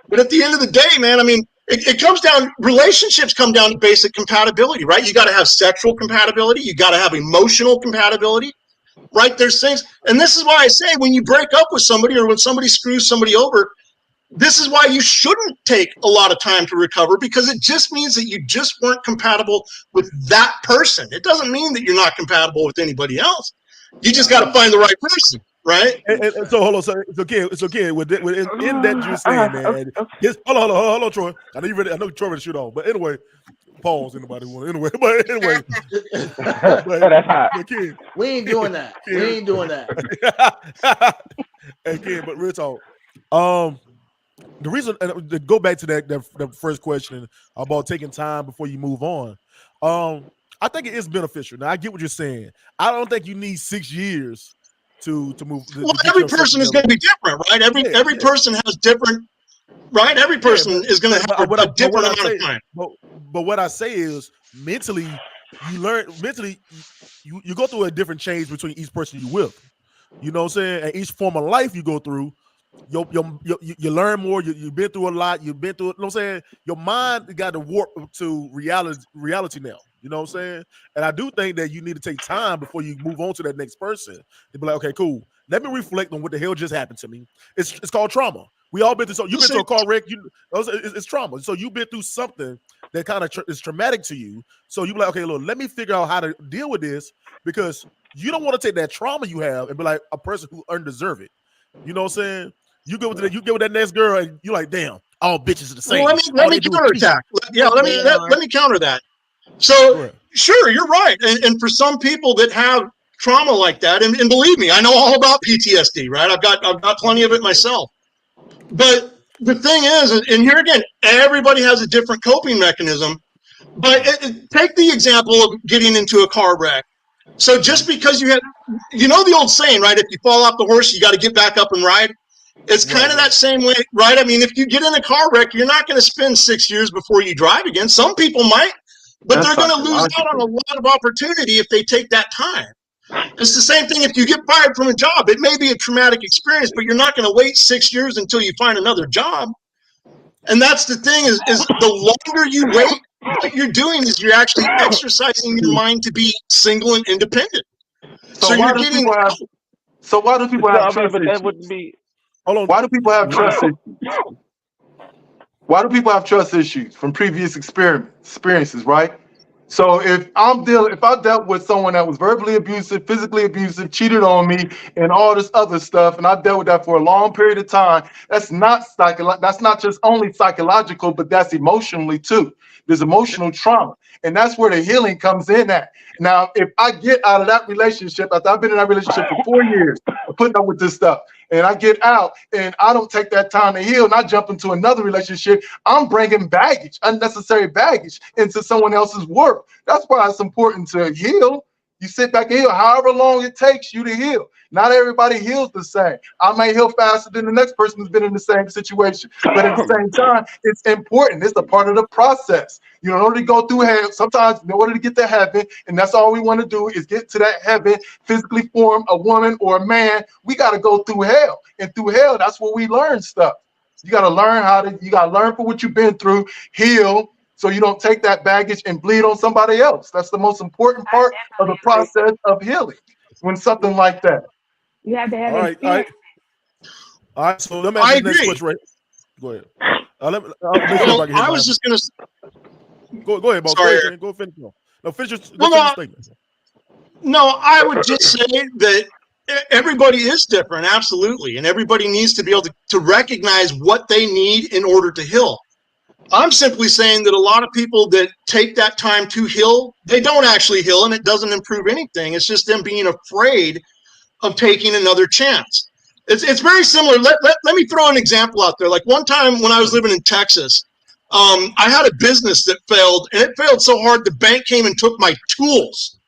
But at the end of the day, man, I mean, it comes down, relationships come down to basic compatibility, right? You got to have sexual compatibility. You got to have emotional compatibility, right? There's things. And this is why I say when you break up with somebody or when somebody screws somebody over, this is why you shouldn't take a lot of time to recover, because it just means that you just weren't compatible with that person. It doesn't mean that you're not compatible with anybody else. You just got to find the right person, right? And so hold on, so it's okay. It's okay. In that you're saying, man. Hold on, Troy. I know Troy would shoot off, but anyway, pause. Anybody want? Anyway, but anyway, Ken, we ain't doing that. We ain't doing that. Hey, Ken, but real talk. The reason to go back to that first question about taking time before you move on, I think it is beneficial. Now I get what you're saying. I don't think you need 6 years to move. Well, every person is going to be different, right? Every person has different, right? Every person is going to have a different amount of time. But what I say is mentally, you go through a different change between each person you with. You know what I'm saying? And each form of life you go through, you learn more. You've been through a lot. You've been through it. You know what I'm saying? Your mind got to warp to reality now. You know what I'm saying? And I do think that you need to take time before you move on to that next person to be like, okay, cool. Let me reflect on what the hell just happened to me. It's called trauma. We all been through. So you've been through a car wreck. It's trauma. So you've been through something that kind of is traumatic to you. So you be like, okay, look, let me figure out how to deal with this, because you don't want to take that trauma you have and be like a person who undeserved it. You know what I'm saying? You get with that next girl and you're like, damn, all bitches are the same. Well, let me counterattack. Let me counter that. So sure, you're right. And for some people that have trauma like that, and believe me, I know all about PTSD, right? I've got plenty of it myself. But the thing is, and here again, everybody has a different coping mechanism. But take the example of getting into a car wreck. So just because you know the old saying, right? If you fall off the horse, you got to get back up and ride. It's kind of that same way, right? I mean, if you get in a car wreck, you're not going to spend 6 years before you drive again. Some people might, but they're going to lose out on a lot of opportunity if they take that time. It's the same thing if you get fired from a job. It may be a traumatic experience, but you're not going to wait 6 years until you find another job. And that's the thing is the longer you wait, what you're doing is you're actually exercising your mind to be single and independent. So why you're do getting. people have? So why do people have trust issues? That wouldn't be. Hold on. Why do people have trust issues? Why do people have trust issues from previous experiences, right? So if I dealt with someone that was verbally abusive, physically abusive, cheated on me, and all this other stuff, and I dealt with that for a long period of time, that's not just only psychological, but that's emotionally too. There's emotional trauma, and that's where the healing comes in at. Now, if I get out of that relationship, after I've been in that relationship for 4 years, putting up with this stuff, and I get out and I don't take that time to heal, and I jump into another relationship, I'm bringing baggage, unnecessary baggage, into someone else's work. That's why it's important to heal. You sit back and heal however long it takes you to heal. Not everybody heals the same. I may heal faster than the next person who's been in the same situation. But at the same time, it's important. It's a part of the process. You know, in order to go through hell, sometimes in order to get to heaven, and that's all we want to do is get to that heaven, physically form a woman or a man, we got to go through hell. And through hell, that's where we learn stuff. You got to learn you got to learn from what you've been through, heal, so you don't take that baggage and bleed on somebody else. That's the most important part of the process of healing. When something like that. You have to have experience. All right. So let me I ask you the next agree. question. Right? Go ahead. Make sure I can I was just going to. Go ahead, boss. Sorry. Go finish. No, finish your statement. No, I would just say that everybody is different, absolutely, and everybody needs to be able to recognize what they need in order to heal. I'm simply saying that a lot of people that take that time to heal, they don't actually heal, and it doesn't improve anything. It's just them being afraid of taking another chance. It's very similar. Let me throw an example out there. Like one time when I was living in Texas, I had a business that failed, and it failed so hard the bank came and took my tools.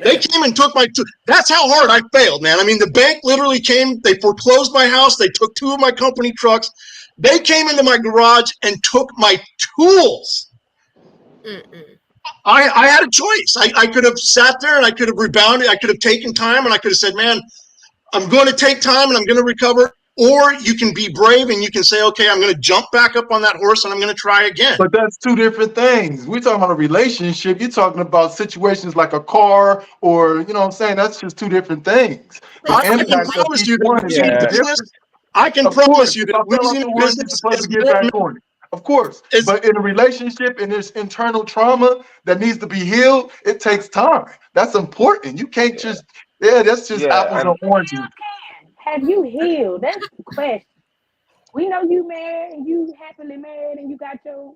They came and took my tools. That's how hard I failed, man. I mean, the bank literally came, they foreclosed my house, they took 2 of my company trucks. They came into my garage and took my tools. I had a choice. I could have sat there and I could have rebounded. I could have taken time and I could have said, man, I'm going to take time and I'm going to recover. Or you can be brave and you can say, okay, I'm going to jump back up on that horse and I'm going to try again. But that's two different things. We're talking about a relationship. You're talking about situations like a car or, you know what I'm saying? That's just two different things. I can promise you that losing a business, I can promise you that losing a business is get back on it. Of course. But in a relationship and there's internal trauma that needs to be healed, it takes time. That's important. You can't just, that's just apples and oranges. Have you healed? That's the question. We know you married and you happily married and you got your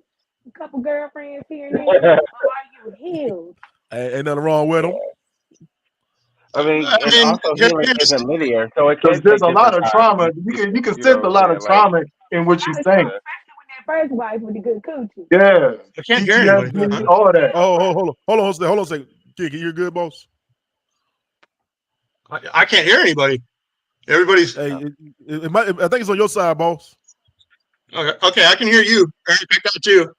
couple girlfriends here and there. But are you healed? Ain't nothing wrong with them. I mean also healing isn't linear, so it can there's a lot of trauma. You can sense a lot of trauma in what you're saying. Especially with that first wife with the good coochie. Yeah, I can't hear anybody. All of that. Oh, hold on a second. Kiki, you're good, boss. I can't hear anybody. Everybody's. Hey, it might. I think it's on your side, boss. Okay, I can hear you. Eric, I got you.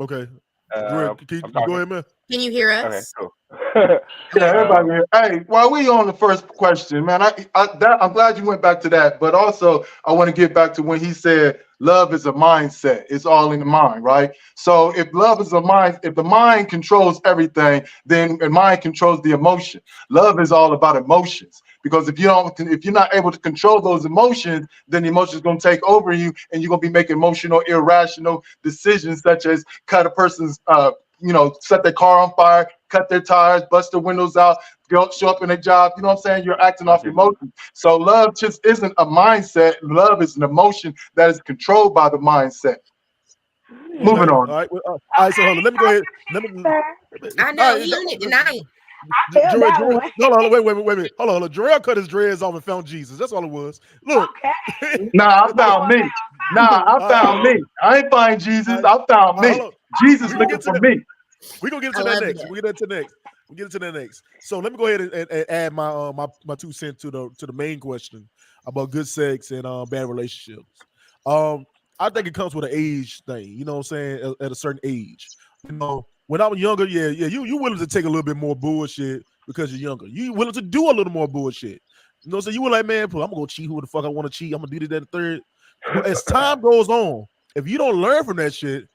Okay. Go ahead, man. Can you hear us? Okay, cool. Yeah, everybody. Hey, while we on the first question, man, I'm glad you went back to that, but also I want to get back to when he said love is a mindset. It's all in the mind, right? So if love is a mind, if the mind controls everything, then the mind controls the emotion. Love is all about emotions. Because if you're not able to control those emotions, then the emotions going to take over you, and you're going to be making emotional, irrational decisions, such as cut a person's set their car on fire, cut their tires, bust their windows out, show up in a job. You know what I'm saying? You're acting off emotion. So love just isn't a mindset. Love is an emotion that is controlled by the mindset. Moving on. All right. All right. So hold on. Let me go ahead. I know he on it tonight. Hold on. Wait a minute. Hold on. Jarrell cut his dreads off and found Jesus. That's all it was. Look. Nah, I found me. I ain't find Jesus. I found me. Jesus looking for me. We're gonna get into that next. We'll get into that next. So let me go ahead and add my 2 cents to the main question about good sex and bad relationships. I think it comes with an age thing. You know what I'm saying? At a certain age, when I was younger, you willing to take a little bit more bullshit because you're younger. You willing to do a little more bullshit. So you were like, man, I'm gonna go cheat who the fuck I want to cheat. I'm gonna do that and third. But as time goes on, if you don't learn from that shit,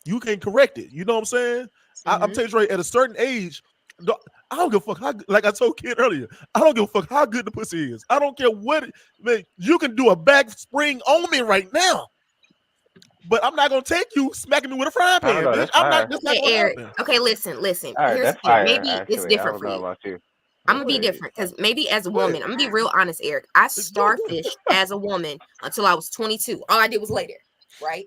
you can correct it. You know what I'm saying? I'm telling you right, at a certain age, I don't give a fuck like I told Kid earlier, I don't give a fuck how good the pussy is. I don't care what, man, you can do a back spring on me right now. But I'm not gonna take you smacking me with a frying pan, bitch. I'm not. Okay, Eric. Okay, listen. Here's the thing. Maybe it's different for you. I'm gonna be different because maybe as a woman, I'm gonna be real honest, Eric. I starfished as a woman until I was 22. All I did was lay there, right?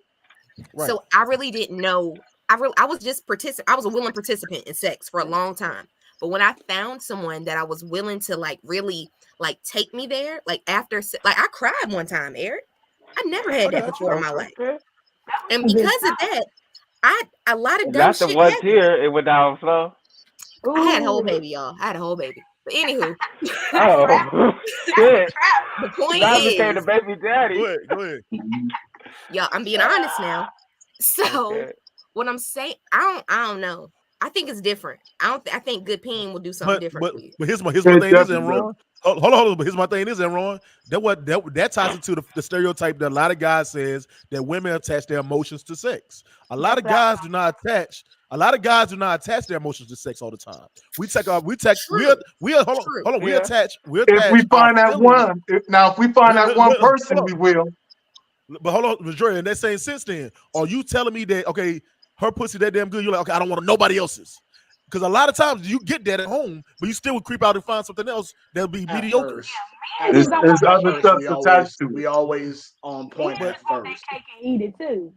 So I really didn't know. I was just I was a willing participant in sex for a long time. But when I found someone that I was willing to really take me there, after I cried one time, Eric. I never had that before in my life. And because of that, a lot of dumb shit. Not the one tear, it went down slow. I had a whole baby, y'all. I had a whole baby. But anywho. Shit. The point I is, became the baby daddy. Go ahead. Y'all, I'm being honest now. So what I'm saying, I don't know. I think it's different. I think good peen will do something different for you. But here's my thing is, Ron. Hold on. But here's my thing is, Ron. That ties into the stereotype that a lot of guys says that women attach their emotions to sex. A lot of guys do not attach their emotions to sex all the time. We attach. If we find that one, if we find that one person, we will. But hold on, Majority, in that same sense, then, are you telling me that her pussy that damn good? You're like, okay, I don't want nobody else's. Because a lot of times you get that at home, but you still would creep out and find something else that'll be mediocre. There's other stuff attached to it. We always on point at first. They cake and eat it too.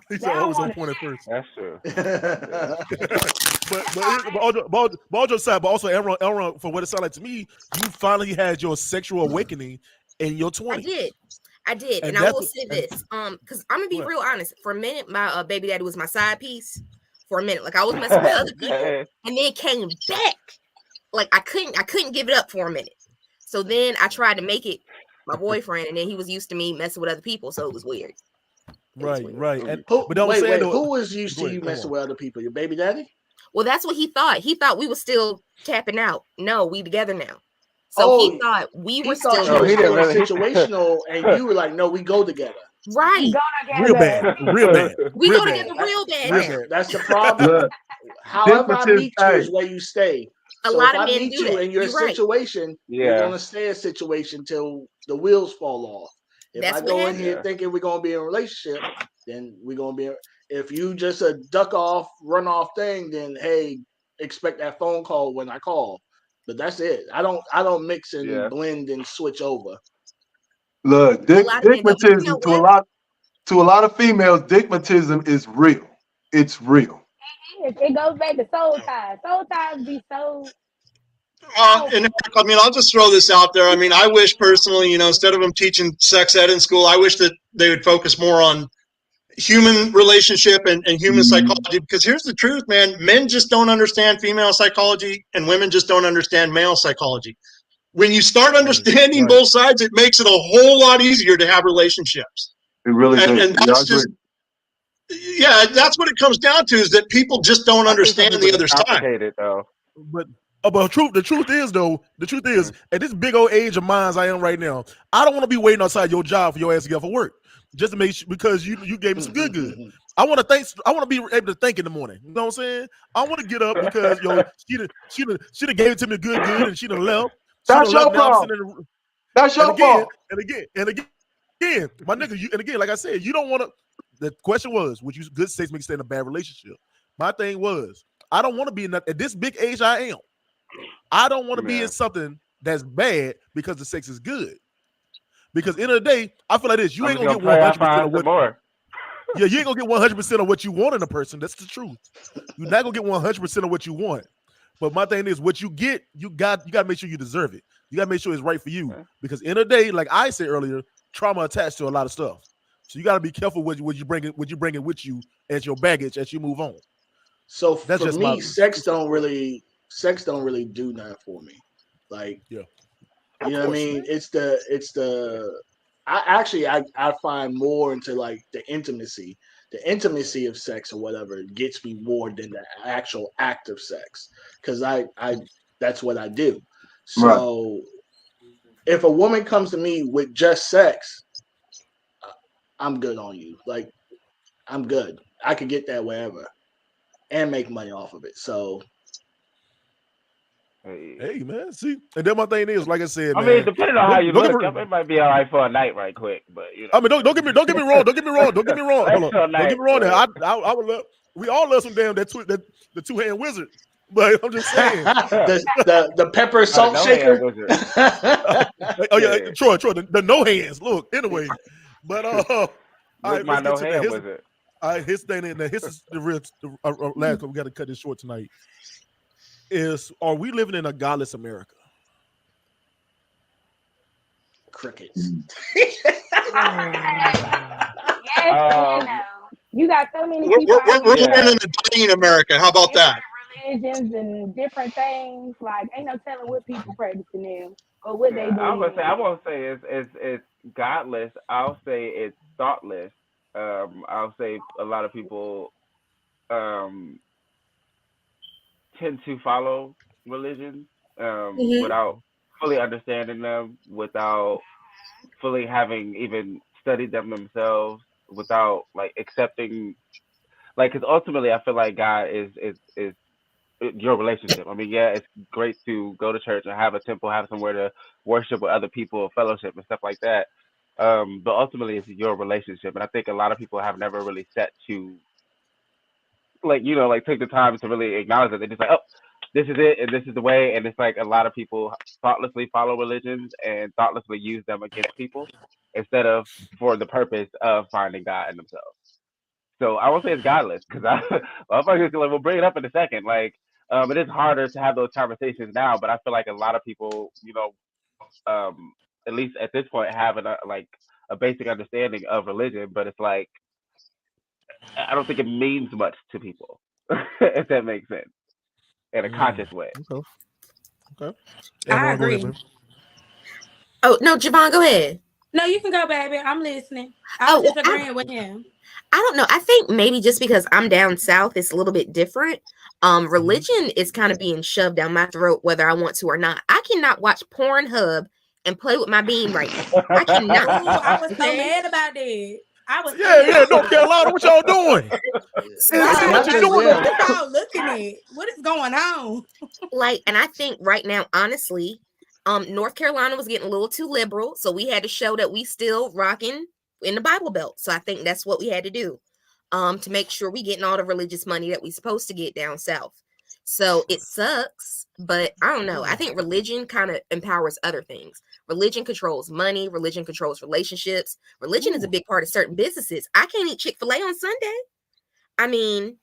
He's always on point at first. That's true. but all jokes aside, but also Aaron, for what it sounded like to me, you finally had your sexual awakening in your 20s. I did, and I will say this, because I'm gonna be real honest. For a minute, my baby daddy was my side piece. For a minute, I was messing with other people, and then came back. I couldn't give it up for a minute. So then I tried to make it my boyfriend, and then he was used to me messing with other people, so it was weird. Right. And, who was used to you messing with other people? Your baby daddy? Well, that's what he thought. He thought we were still tapping out. No, we together now. So he thought we were still situational, and you were like, "No, we go together." Right. Real bad. We go together real bad. That's the problem. However I meet you is where you stay. A lot of men do that. In your situation, you're gonna stay in a situation till the wheels fall off. If I go in here thinking we're gonna be in a relationship, then we're gonna be. If you just a duck off, run off thing, then hey, expect that phone call when I call. But that's it. I don't mix and blend and switch over. Look, dickmatism to a lot of females, dickmatism is real. It's real. It goes back to soul ties. Soul ties be so. And I mean, I'll just throw this out there. I mean, I wish personally, instead of them teaching sex ed in school, I wish that they would focus more on human relationship and human psychology, because here's the truth, man. Men just don't understand female psychology, and women just don't understand male psychology. When you start understanding both sides, it makes it a whole lot easier to have relationships. It really does. And that's what it comes down to, is that people just don't understand the other side. Though. But But the truth is though, at this big old age of mine as I am right now, I don't want to be waiting outside your job for your ass to get off of work just to make sure because you gave me some good. I want to be able to think in the morning. You know what I'm saying? I want to get up because she done gave it to me good, and she done left. That's your Now I'm fault. sitting in That's your fault. my nigga, and again, like I said, you don't want to. The question was, would you good sex make you stay in a bad relationship? My thing was, I don't want to be in that, at this big age I am. I don't want to be in something that's bad because the sex is good. Because end of the day, I feel like this: you ain't gonna get 100% of what. Yeah, you ain't gonna get 100% of what you want in a person. That's the truth. You're not gonna get 100% of what you want. But my thing is, what you get, you got to make sure you deserve it. You got to make sure it's right for you. Because end of the day, like I said earlier, trauma attached to a lot of stuff. So you got to be careful what you bring with you as your baggage as you move on. So that's for just me, sex don't really do nothing for me. Like, yeah, you know what I mean? It's the I find more into like the intimacy of sex or whatever gets me more than the actual act of sex because I that's what I do. So if a woman comes to me with just sex, I'm good on you. Like, I'm good. I could get that wherever and make money off of it. So, hey man, see, and then my thing is, like I said, I mean, depending on how you look, it might be all right for a night, right quick. But you know, I mean, don't get me wrong. Don't get me wrong. Hold on. Don't get me wrong. There, I would love. We all love some damn the 2-hand wizard. But I'm just saying the pepper salt shaker. Oh yeah, Troy, the no hands. Look, anyway, but all right, my let's no get to hand that. wizard. All right, his thing, and his is the real last. We got to cut this short tonight. Are we living in a godless America? Crickets. You got so many people. We're living in a dying America. How about that? Religions and different things. Like, ain't no telling what people practicing now or what they I believe. I won't say it's godless. I'll say it's thoughtless. I'll say a lot of people tend to follow religions without fully understanding them, without fully having even studied them themselves, without like accepting, like, because ultimately I feel like God is your relationship. I mean, yeah, it's great to go to church and have a temple, have somewhere to worship with other people, fellowship and stuff like that. But ultimately, it's your relationship, and I think a lot of people have never really set to, like, like take the time to really acknowledge that. They're just like, oh, this is it, and this is the way, and it's like a lot of people thoughtlessly follow religions and thoughtlessly use them against people instead of for the purpose of finding God in themselves. So I won't say it's godless because we'll bring it up in a second. Like, it is harder to have those conversations now, but I feel like a lot of people, at least at this point, have a basic understanding of religion, but it's like I don't think it means much to people, if that makes sense, in a conscious way. Okay. I agree. Oh no, Javon, go ahead. No, you can go, baby. I'm listening. I was just agreeing with him. I don't know. I think maybe just because I'm down south, it's a little bit different. Religion is kind of being shoved down my throat, whether I want to or not. I cannot watch Pornhub and play with my bean right now. I cannot. Ooh, I was so mad about that. I was North Carolina, what y'all doing? What you doing? What y'all looking at? What is going on? Like, and I think right now, honestly, North Carolina was getting a little too liberal, so we had to show that we still rocking in the Bible Belt. So I think that's what we had to do, to make sure we getting all the religious money that we supposed to get down south. So it sucks, but I don't know. I think religion kind of empowers other things. Religion controls money. Religion controls relationships. Religion is a big part of certain businesses. I can't eat Chick-fil-A on Sunday. I mean,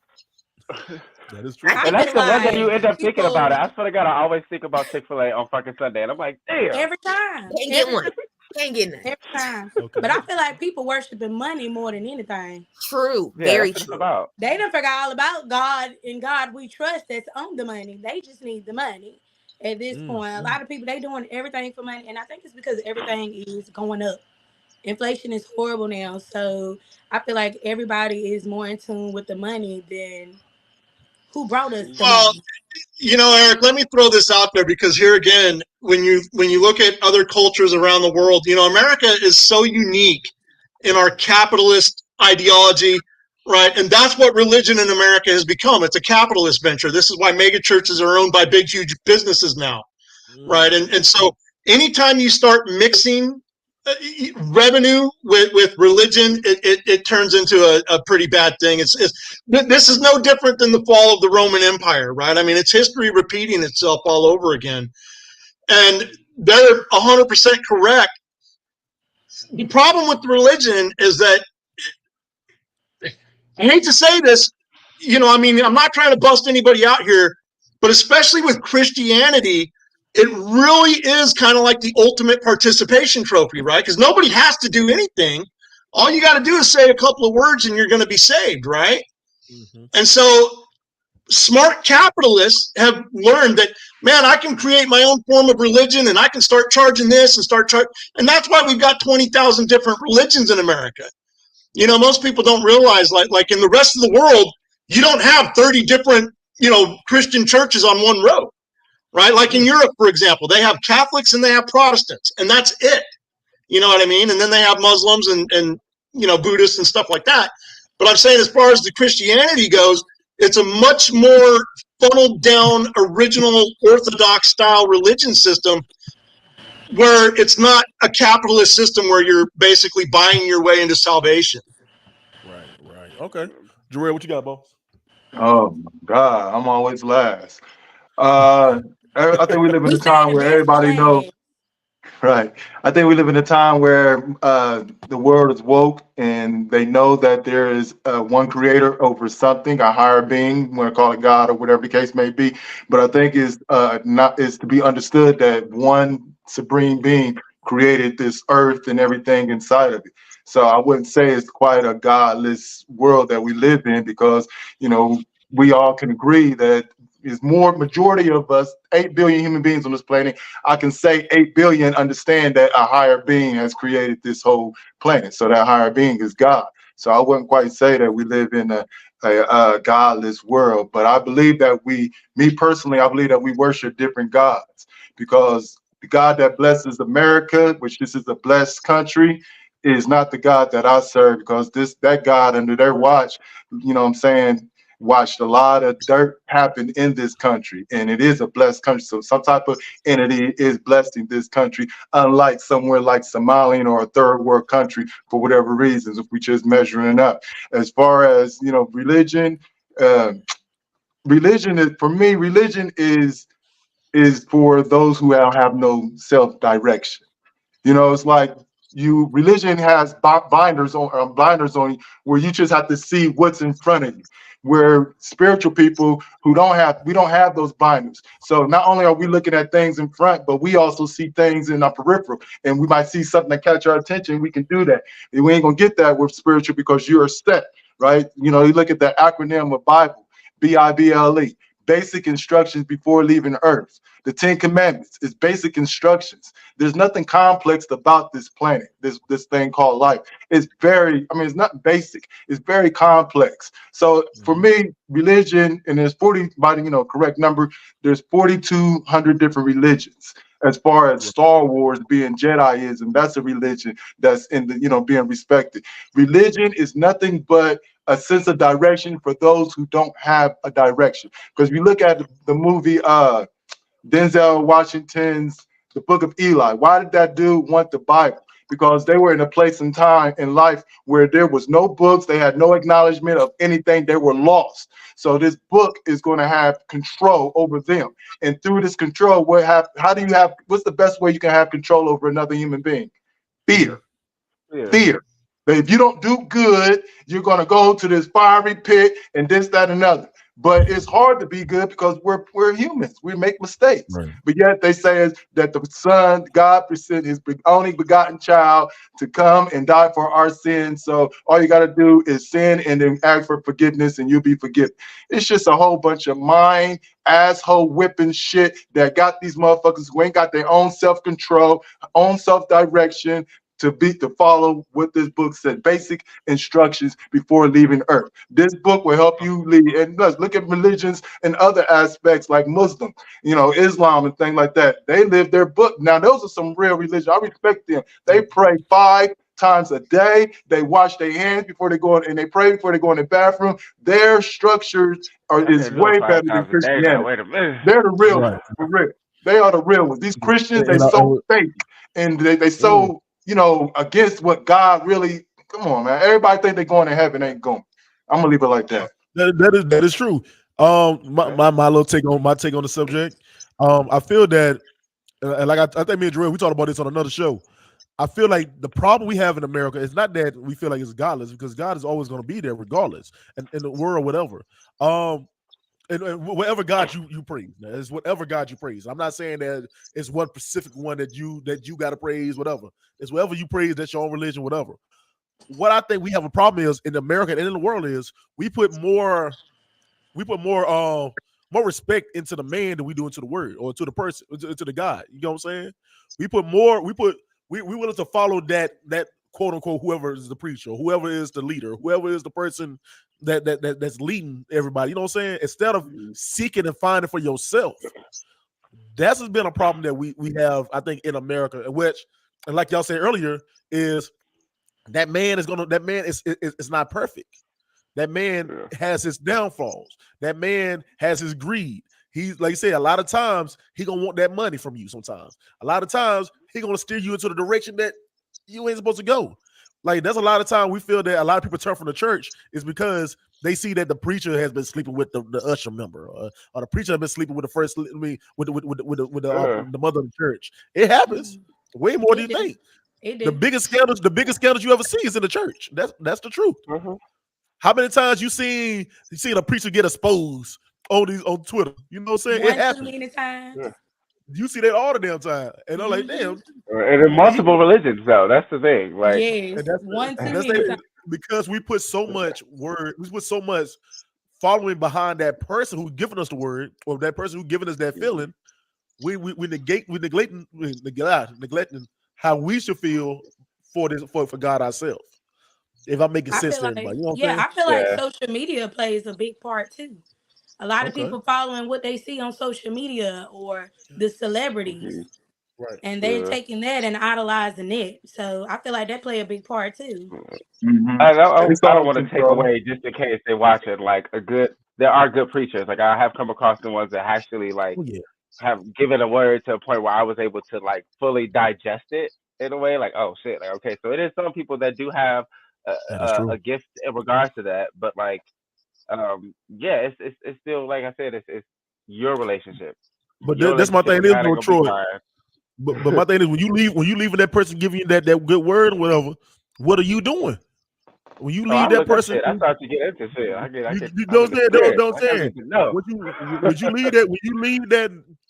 that is true. And that's the one that you end up thinking about it. I swear to God, I always think about Chick-fil-A on fucking Sunday, and I'm like, damn. Every time. Can't get one. Can't get none. Every time. Okay. But I feel like people worshiping money more than anything. True. Very true. They done forgot all about God, and God we trust that's on the money. They just need the money at this point. A lot of people, they doing everything for money, and I think it's because everything is going up. Inflation is horrible now, so I feel like everybody is more in tune with the money than who brought us the Well, money. Eric, let me throw this out there because here again, when you look at other cultures around the world, America is so unique in our capitalist ideology, right? And that's what religion in America has become. It's a capitalist venture. This is why mega churches are owned by big, huge businesses now, right? And so anytime you start mixing revenue with religion, it turns into a pretty bad thing. This is no different than the fall of the Roman Empire, right? I mean, it's history repeating itself all over again. And they're 100% correct. The problem with religion is that, I hate to say this, I'm not trying to bust anybody out here, but especially with Christianity, it really is kind of like the ultimate participation trophy, right? Because nobody has to do anything. All you got to do is say a couple of words and you're going to be saved, right? And so smart capitalists have learned that, man, I can create my own form of religion and I can start charging this and and that's why we've got 20,000 different religions in America. Most people don't realize, like in the rest of the world, you don't have 30 different, Christian churches on one road, right? Like in Europe, for example, they have Catholics and they have Protestants, and that's it. You know what I mean? And then they have Muslims and Buddhists and stuff like that. But I'm saying as far as the Christianity goes, it's a much more funneled down, original Orthodox style religion system where it's not a capitalist system where you're basically buying your way into salvation. Right. Okay. Jarrell, what you got, boss? Oh my God, I'm always last. I think we live in a time where everybody knows. Right. I think we live in a time where the world is woke and they know that there is one creator over something, a higher being, you want to call it God or whatever the case may be. But I think is to be understood that one supreme being created this earth and everything inside of it. So I wouldn't say it's quite a godless world that we live in because, we all can agree that is more majority of us, 8 billion human beings on this planet. I can say 8 billion understand that a higher being has created this whole planet. So that higher being is God. So I wouldn't quite say that we live in a godless world, but I believe that me personally, I believe that we worship different gods because the God that blesses America, which this is a blessed country, is not the God that I serve because that God under their watch, what I'm saying, watched a lot of dirt happen in this country, and it is a blessed country. So some type of entity is blessing this country, unlike somewhere like Somalia or a third world country for whatever reasons, if we just measuring it up. As far as religion, religion is for me. Religion is for those who have no self-direction. It's like religion has blinders on you where you just have to see what's in front of you. Where spiritual people we don't have those blinders. So not only are we looking at things in front, but we also see things in our peripheral, and we might see something that catch our attention. We can do that. And we ain't gonna get that with spiritual because you're set, right? You look at the acronym of Bible, Bible, basic instructions before leaving Earth. The 10 Commandments is basic instructions. There's nothing complex about this planet, this thing called life. It's it's not basic. It's very complex. So for me, religion, and there's 40, by the correct number, there's 4,200 different religions. As far as Star Wars being Jediism, that's a religion that's in the being respected. Religion is nothing but a sense of direction for those who don't have a direction. Because if you look at the movie Denzel Washington's The Book of Eli, why did that dude want the Bible? Because they were in a place and time in life where there was no books, they had no acknowledgement of anything, they were lost. So this book is going to have control over them. And through this control, what's the best way you can have control over another human being? Fear. Fear. That if you don't do good, you're going to go to this fiery pit and this, that, and another. But it's hard to be good because we're humans. We make mistakes. Right. But yet they say that the Son, God sent his only begotten child to come and die for our sins. So all you got to do is sin and then ask for forgiveness and you'll be forgiven. It's just a whole bunch of asshole whipping shit that got these motherfuckers who ain't got their own self-control, own self-direction, to follow what this book said, basic instructions before leaving Earth. This book will help you lead. And let's look at religions and other aspects like Muslim, Islam and things like that. They live their book. Now, those are some real religion. I respect them. They pray 5 times a day. They wash their hands before they go in, and they pray before they go in the bathroom. Their structures is way better than Christianity. Wait a minute. They're the real ones, for real. They are the real ones. These Christians, they so fake, and they so against what God really. Come on, man. Everybody think they're going to heaven, ain't going. I'm gonna leave it like that. That is true. My little take on the subject. I feel that, and like I think me and Joel, we talked about this on another show. I feel like the problem we have in America is not that we feel like it's godless, because God is always going to be there regardless, and in the world, whatever. And whatever God you praise, it's whatever God you praise. I'm not saying that it's one specific one that you got to praise, whatever. It's whatever you praise, that's your own religion, whatever. What I think we have a problem is in America and in the world is we put more respect into the man than we do into the word or to the person, to the God. You know what I'm saying? We willing to follow that quote unquote whoever is the preacher, whoever is the leader, whoever is the person that's leading everybody. You know what I'm saying? Instead of seeking and finding for yourself. That's been a problem that we have, I think, in America, which, and like y'all said earlier, is that man is not perfect. That man has his downfalls. That man has his greed. He's, like you say, a lot of times he gonna want that money from you. Sometimes, a lot of times he gonna steer you into the direction that you ain't supposed to go. Like, there's a lot of time we feel that a lot of people turn from the church is because they see that the preacher has been sleeping with the usher member, or the preacher has been sleeping with the first, with the mother of the church. It happens way more than you think. The biggest scandals you ever see is in the church. That's the truth. How many times you seen a preacher get exposed on Twitter? You know what I'm saying? It happens. Too many times. Yeah. You see that all the damn time, and I'm like, damn. And in multiple religions, though, that's the thing. Like, yes, because we put so much following behind that person who's giving us the word, or that person who's giving us that feeling. We neglecting how we should feel for God ourselves. If I'm making sense to everybody, you know what I'm saying? I feel like social media plays a big part too. A lot of people following what they see on social media or the celebrities. Right. And they're taking that and idolizing it. So I feel like that play a big part too. I don't want to take away, just in case they watch it, like there are good preachers. Like, I have come across the ones that actually have given a word to a point where I was able to like fully digest it in a way, like, oh shit, like, okay, so it is some people that do have a gift in regards to that, but like, it's still, like I said, it's your relationship. But that's my thing is, Troy. But my thing is, when you leave and that person giving you that good word or whatever, what are you doing? When you leave that person, I start to get into shit. You know what I'm saying? No. When you leave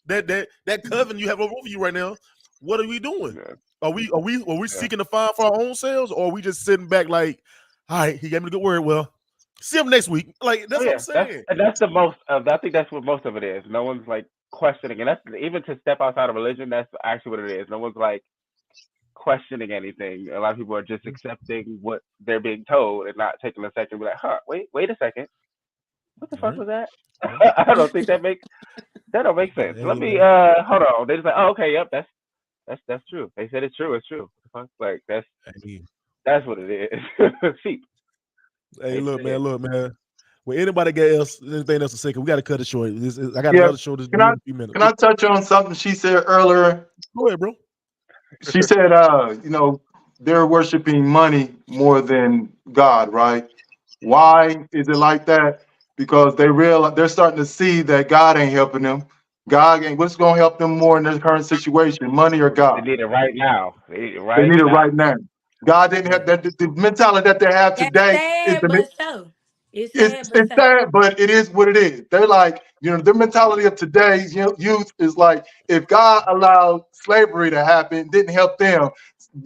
that covenant you have over you right now, what are we doing? Are we seeking to find for our own selves, or are we just sitting back like, all right, he gave me the good word, well, see him next week? Like, that's what I'm saying. That's the most of. I think that's what most of it is. No one's like questioning, and that's even to step outside of religion. That's actually what it is. No one's like questioning anything. A lot of people are just accepting what they're being told and not taking a second to be like, huh, wait a second, what the fuck was that? I don't think that don't make sense. Let me hold on. They just like, oh, okay, yep, that's true. They said it's true. It's true. Like, that's what it is. Cheap. Hey, look, man. Well, anybody got anything else to say? We got to cut it short. I got another show this in a few minutes. Can I touch on something she said earlier? Go ahead, bro. She said, they're worshiping money more than God, right? Why is it like that? Because they're starting to see that God ain't helping them. God ain't. What's going to help them more in their current situation, money or God? They need it right now. They need it right now. God didn't have that. The mentality that they have today is it's sad, but it is what it is. They're like, their mentality of today's youth is like, if God allowed slavery to happen, didn't help them,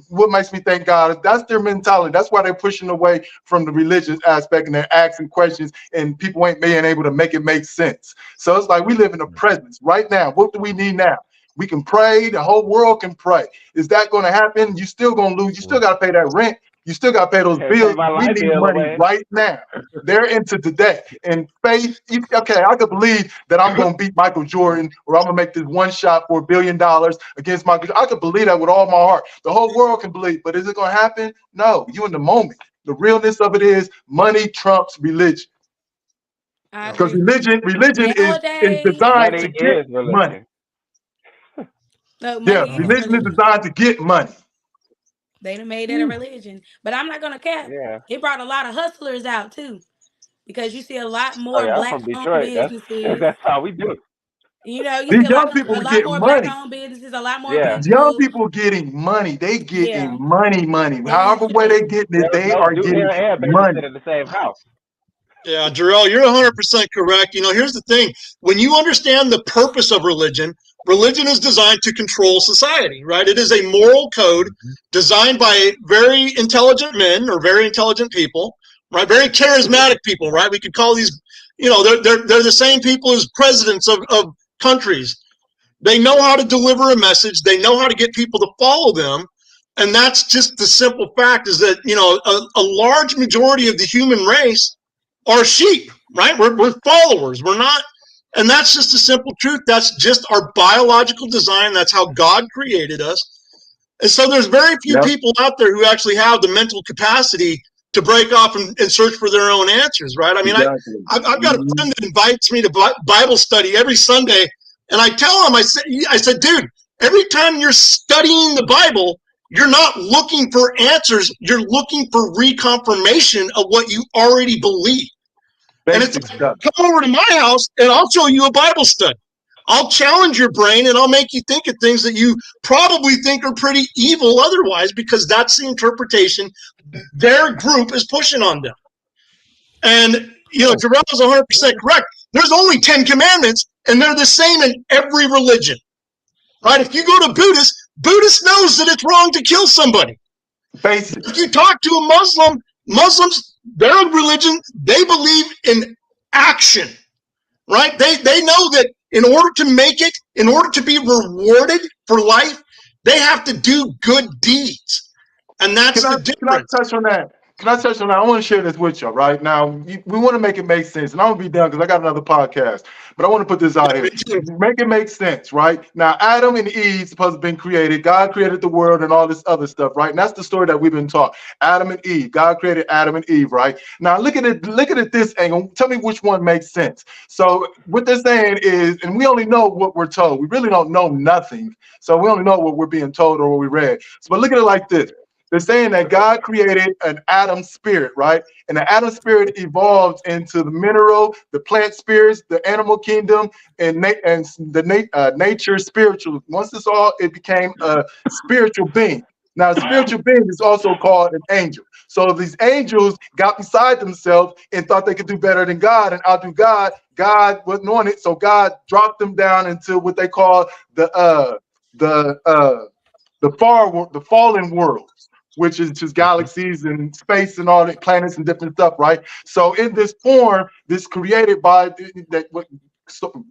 what makes me thank God? That's their mentality. That's why they're pushing away from the religious aspect, and they're asking questions, and people ain't being able to make it make sense. So it's like we live in the present right now. What do we need now? We can pray. The whole world can pray. Is that going to happen? You still going to lose. You still got to pay that rent. You still got to pay those Can't pay bills. my We light need bill money away. right now. They're into today. And faith, okay, I could believe that I'm going to beat Michael Jordan or I'm going to make this one shot for $1 billion against Michael Jordan. I could believe that with all my heart. The whole world can believe. But is it going to happen? No. You in the moment. The realness of it is money trumps religion. Because religion is designed to Money get is money. religion. Look, Yeah, money is religion is religion. designed to get money. They done made that a religion. But I'm not gonna cap. Yeah. It brought a lot of hustlers out too. Because you see a lot Oh more yeah, I'm black from owned Detroit. businesses. That's how we do it. You know, you These see young people a are lot getting more black money. owned businesses, a lot more Yeah. Young people. people getting money. They Yeah. getting money. They However way they getting it, they No, are do getting air money. babysit in the same house. Yeah, Jarrell, you're 100% correct. You know, here's the thing. When you understand the purpose of religion, religion is designed to control society, right? It is a moral code designed by very intelligent men or very intelligent people, right? Very charismatic people, right? We could call these, you know, they're the same people as presidents of countries. They know how to deliver a message. They know how to get people to follow them. And that's just the simple fact is that, you know, a large majority of the human race are sheep, right? We're followers. We're not, and that's just a simple truth. That's just our biological design. That's how God created us. And so there's very few people out there who actually have the mental capacity to break off and search for their own answers, right? I mean, Exactly. I've got a friend that invites me to Bible study every Sunday, and I tell him, I said, dude, every time you're studying the Bible, you're not looking for answers. You're looking for reconfirmation of what you already believe. Basic And it's stuff. come over to my house and I'll show you a Bible study. I'll challenge your brain and I'll make you think of things that you probably think are pretty evil otherwise, because that's the interpretation their group is pushing on them. And, you know, Jarrell is 100% correct. There's only 10 commandments and they're the same in every religion, right? If you go to Buddhist knows that it's wrong to kill somebody. Basic. If you talk to a Muslims, their religion, they believe in action, right? They know that in order to make it, in order to be rewarded for life, they have to do good deeds. And that's the difference. Can I touch on that? I want to share this with y'all right now. We want to make it make sense, and I'm gonna be done because I got another podcast. But I want to put this out here. Make it make sense, right? Now, Adam and Eve supposed to have been created. God created the world and all this other stuff, right? And that's the story that we've been taught. Adam and Eve. God created Adam and Eve, right? Now, look at it. Look at it this angle. Tell me which one makes sense. So, what they're saying is, and we only know what we're told. We really don't know nothing. So, we only know what we're being told or what we read. So, but look at it like this. They're saying that God created an Adam spirit, right? And the Adam spirit evolved into the mineral, the plant spirits, the animal kingdom, and nature spiritual. Once this all, it became a spiritual being. Now, a spiritual being is also called an angel. So these angels got beside themselves and thought they could do better than God and outdo God. God wasn't on it, so God dropped them down into what they call the fallen worlds, which is just galaxies and space and all the planets and different stuff, right? So in this form, this created by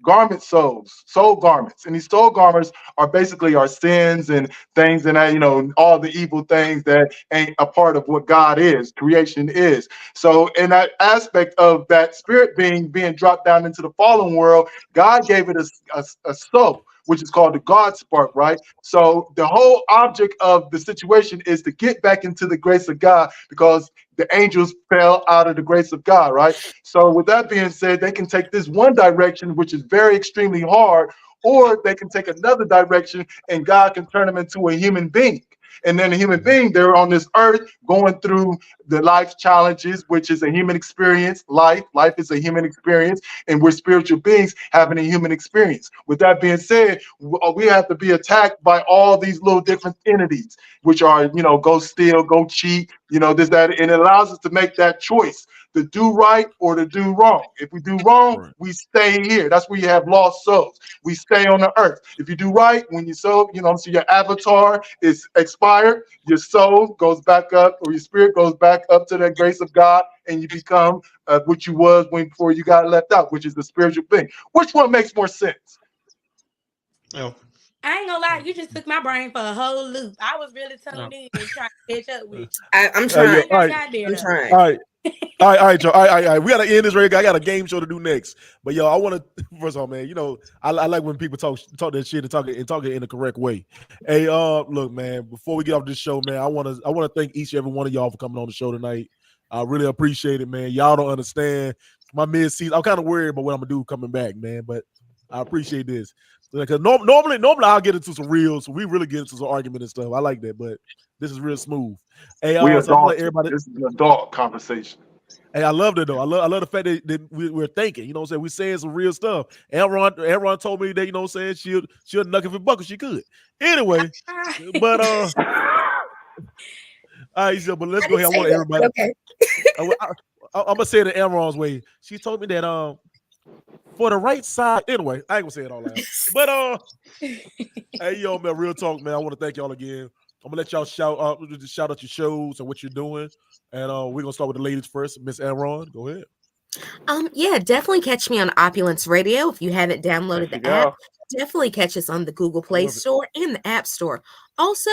garment soul garments, and these soul garments are basically our sins and things, and that, you know, all the evil things that ain't a part of what God is, creation is. So in that aspect of that spirit being dropped down into the fallen world, God gave it a soul, which is called the God spark, right? So the whole object of the situation is to get back into the grace of God, because the angels fell out of the grace of God, right? So with that being said, they can take this one direction, which is very extremely hard, or they can take another direction and God can turn them into a human being. And then a human being, they're on this earth going through the life challenges, which is a human experience. Life is a human experience, and we're spiritual beings having a human experience. With that being said, we have to be attacked by all these little different entities, which are, you know, go steal, go cheat, you know, this, that, and it allows us to make that choice to do right or to do wrong. If we do wrong, we stay here. That's where you have lost souls. We stay on the earth. If you do right, when you soul, you know, so your avatar is expired, your soul goes back up, or your spirit goes back up to the grace of God, and you become what you was before you got left out, which is the spiritual being. Which one makes more sense? Oh. I ain't gonna lie, you just took my brain for a whole loop. I was really tuned in and trying to catch up with you. I'm Hey, yo, trying. all right, Got there I'm though. trying. all right. All right, Joe. All right. We gotta end this right. I got a game show to do next. But yo, I want to first of all, man. You know, I like when people talk that shit and talk it in the correct way. Hey, look, man. Before we get off this show, man, I want to thank each and every one of y'all for coming on the show tonight. I really appreciate it, man. Y'all don't understand my mid-season. I'm kind of worried about what I'm gonna do coming back, man. But I appreciate this because normally I'll get into some reels. So we really get into some argument and stuff. I like that, but this is real smooth. Hey, We so I'm gonna let adults. everybody. This is an adult conversation. Hey, I love it though. I love the fact that we're thinking. You know what I'm saying? We're saying some real stuff. Aaron told me that, you know what I'm saying, she'll knuck if it buckle she could. Anyway, but all right, so, but let's go ahead. I want everybody. Okay. I'm gonna say it in Aaron's way. She told me that for the right side. Anyway, I ain't gonna say it all out. But hey, yo, man, real talk, man. I want to thank y'all again. I'm gonna let y'all shout out your shows and what you're doing. And we're gonna start with the ladies first. Miss Aaron, go ahead. Yeah, definitely catch me on Opulence Radio. If you haven't downloaded the app, definitely catch us on the Google Play Store and the App Store. Also,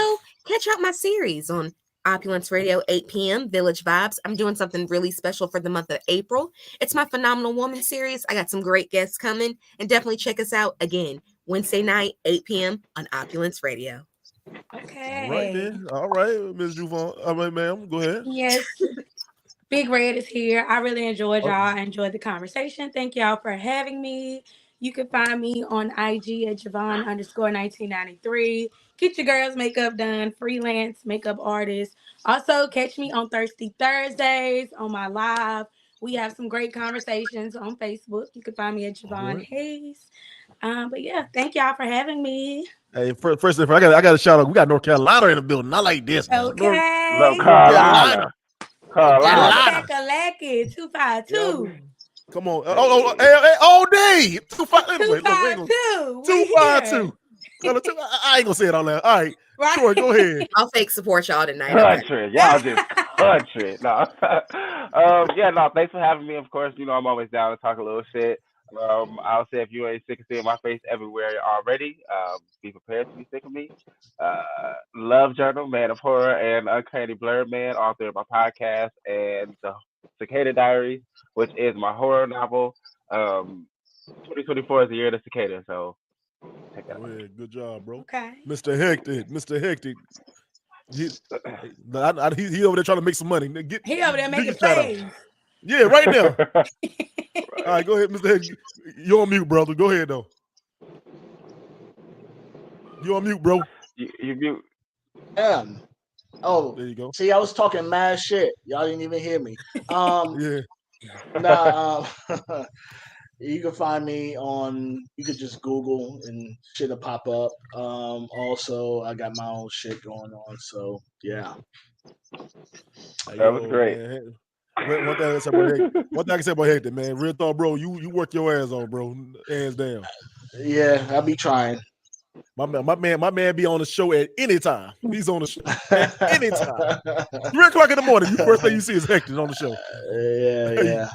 catch out my series on Opulence Radio, 8 p.m. Village Vibes. I'm doing something really special for the month of April. It's my Phenomenal Woman series. I got some great guests coming, and definitely check us out again Wednesday night, 8 p.m. on Opulence Radio. Okay. All right, then. All right, Ms. Juvon. All right, ma'am. Go ahead. Yes. Big Red is here. I really enjoyed y'all. I enjoyed the conversation. Thank y'all for having me. You can find me on IG at Javon_1993. Get your girls' makeup done. Freelance makeup artist. Also, catch me on Thirsty Thursdays on my live. We have some great conversations on Facebook. You can find me at Javon Hayes. But yeah, thank y'all for having me. Hey, first I got a shout out. We got North Carolina in the building. I like this. Now. Okay. North Carolina. Carolina. 252. Come on. Hey, all day. 252. 252. I ain't gonna say it all that. All right. Troy, go ahead. I'll fake support y'all tonight. Country. Y'all just country. No. No, thanks for having me. Of course, you know, I'm always down to talk a little shit. I'll say if you ain't sick of seeing my face everywhere already, be prepared to be sick of me. Love Journal, Man of Horror, and Uncanny Blurred Man, author of my podcast, and the Cicada Diaries, which is my horror novel. 2024 is the year of the cicada, so check that out. Good job, bro. Okay. Mr. Hectic. He over there trying to make some money. He over there making plays. Yeah, right now. All right, go ahead, Mr. Hectic. You're on mute, brother. Go ahead, though. You're on mute, bro. You mute. Oh, there you go. See, I was talking mad shit. Y'all didn't even hear me. Yeah. You can find me on. You could just Google and shit'll pop up. Also, I got my own shit going on. So yeah. That was great. Man. One thing I can say about Hector, man. Real talk, bro. You work your ass off, bro. Hands down. Yeah, I'll be trying. My man be on the show at any time. He's on the show at any time. 3:00 in the morning. First thing you see is Hector on the show. Yeah.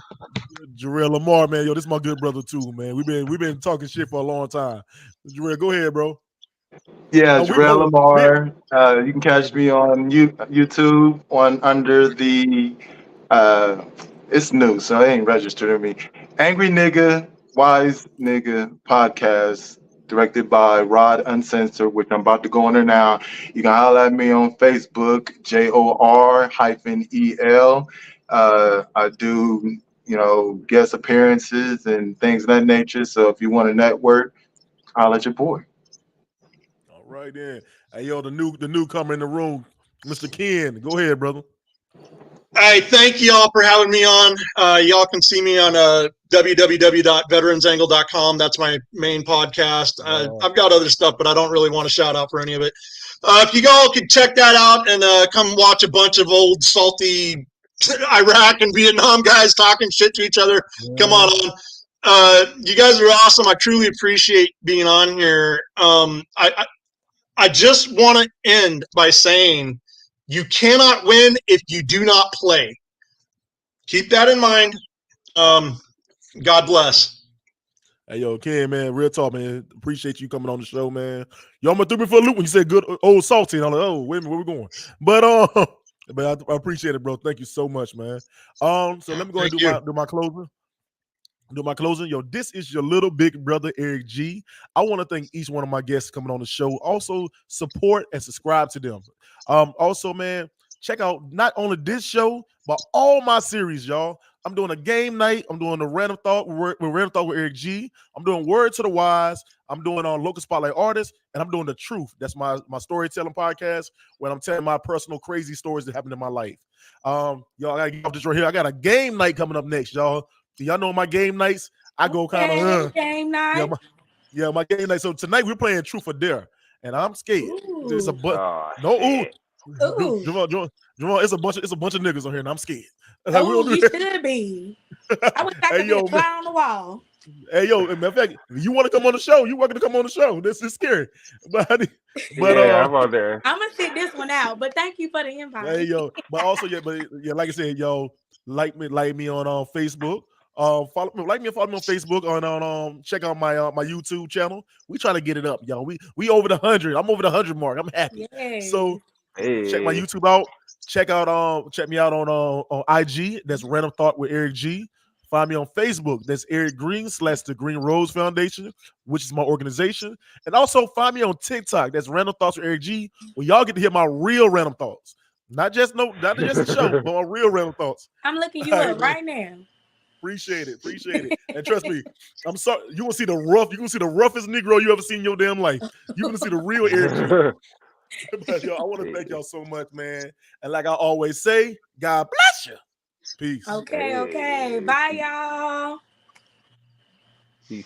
Jarrell Lamar, man. Yo, this is my good brother too, man. We've been talking shit for a long time. Jarrell, go ahead, bro. Yeah, Jarrell Lamar. You can catch me on YouTube under the it's new, so it ain't registered to me. Angry Nigga, Wise Nigga podcast, directed by Rod Uncensored, which I'm about to go on there now. You can holler at me on Facebook, JOR-EL. I do, guest appearances and things of that nature. So if you want to network, holler at your boy. All right then. Hey, yo, the newcomer in the room, Mr. Ken. Go ahead, brother. Hey, thank y'all for having me on. Y'all can see me on www.veteransangle.com. That's my main podcast. I've got other stuff, but I don't really want to shout out for any of it. If you all could check that out and come watch a bunch of old salty Iraq and Vietnam guys talking shit to each other, come on. You guys are awesome. I truly appreciate being on here. I just want to end by saying, you cannot win if you do not play. Keep that in mind. God bless. Hey, yo, Ken, man, real talk, man. Appreciate you coming on the show, man. You almost threw me for a loop when you said good old salty. And I'm like, oh, wait a minute, where we going? But I appreciate it, bro. Thank you so much, man. So let me go ahead and do my closing. Yo, this is your little big brother, Eric G. I want to thank each one of my guests coming on the show. Also, support and subscribe to them. Also, man, check out not only this show, but all my series, y'all. I'm doing a game night. I'm doing a random thought with Eric G. I'm doing Word to the Wise. I'm doing on Local Spotlight Artists, and I'm doing The Truth. That's my storytelling podcast where I'm telling my personal crazy stories that happened in my life. Y'all, I gotta get off this right here. I got a game night coming up next, y'all. Y'all know my game nights. I go kind of game night. My game night. So tonight we're playing Truth or Dare, and I'm scared. Ooh. It's a Javon, it's a bunch of niggas on here, and I'm scared. Oh, you should be. I wish I could be a fly on the wall. Hey, yo, matter of fact, if you want to come on the show, you're welcome to come on the show. This is scary. But I'm on there. I'm gonna sit this one out, but thank you for the invite. Hey, yo, but also, like I said, yo, like me on Facebook. Follow me on Facebook. On check out my my YouTube channel. We try to get it up, y'all. We over the 100. I'm over the 100 mark. I'm happy. Yay. So check my YouTube out. Check me out on IG. That's Random Thought with Eric G. Find me on Facebook. That's Eric Green / the Green Rose Foundation, which is my organization. And also find me on TikTok. That's Random Thoughts with Eric G. Where y'all get to hear my real random thoughts. Not just a show, but my real random thoughts. I'm looking you up right now. Appreciate it. And trust me, I'm sorry. You will see the roughest Negro you ever seen in your damn life. You're gonna see the real Eric G. But yo, I want to thank y'all so much, man. And like I always say, God bless you. Peace. Okay. Bye, y'all. Peace.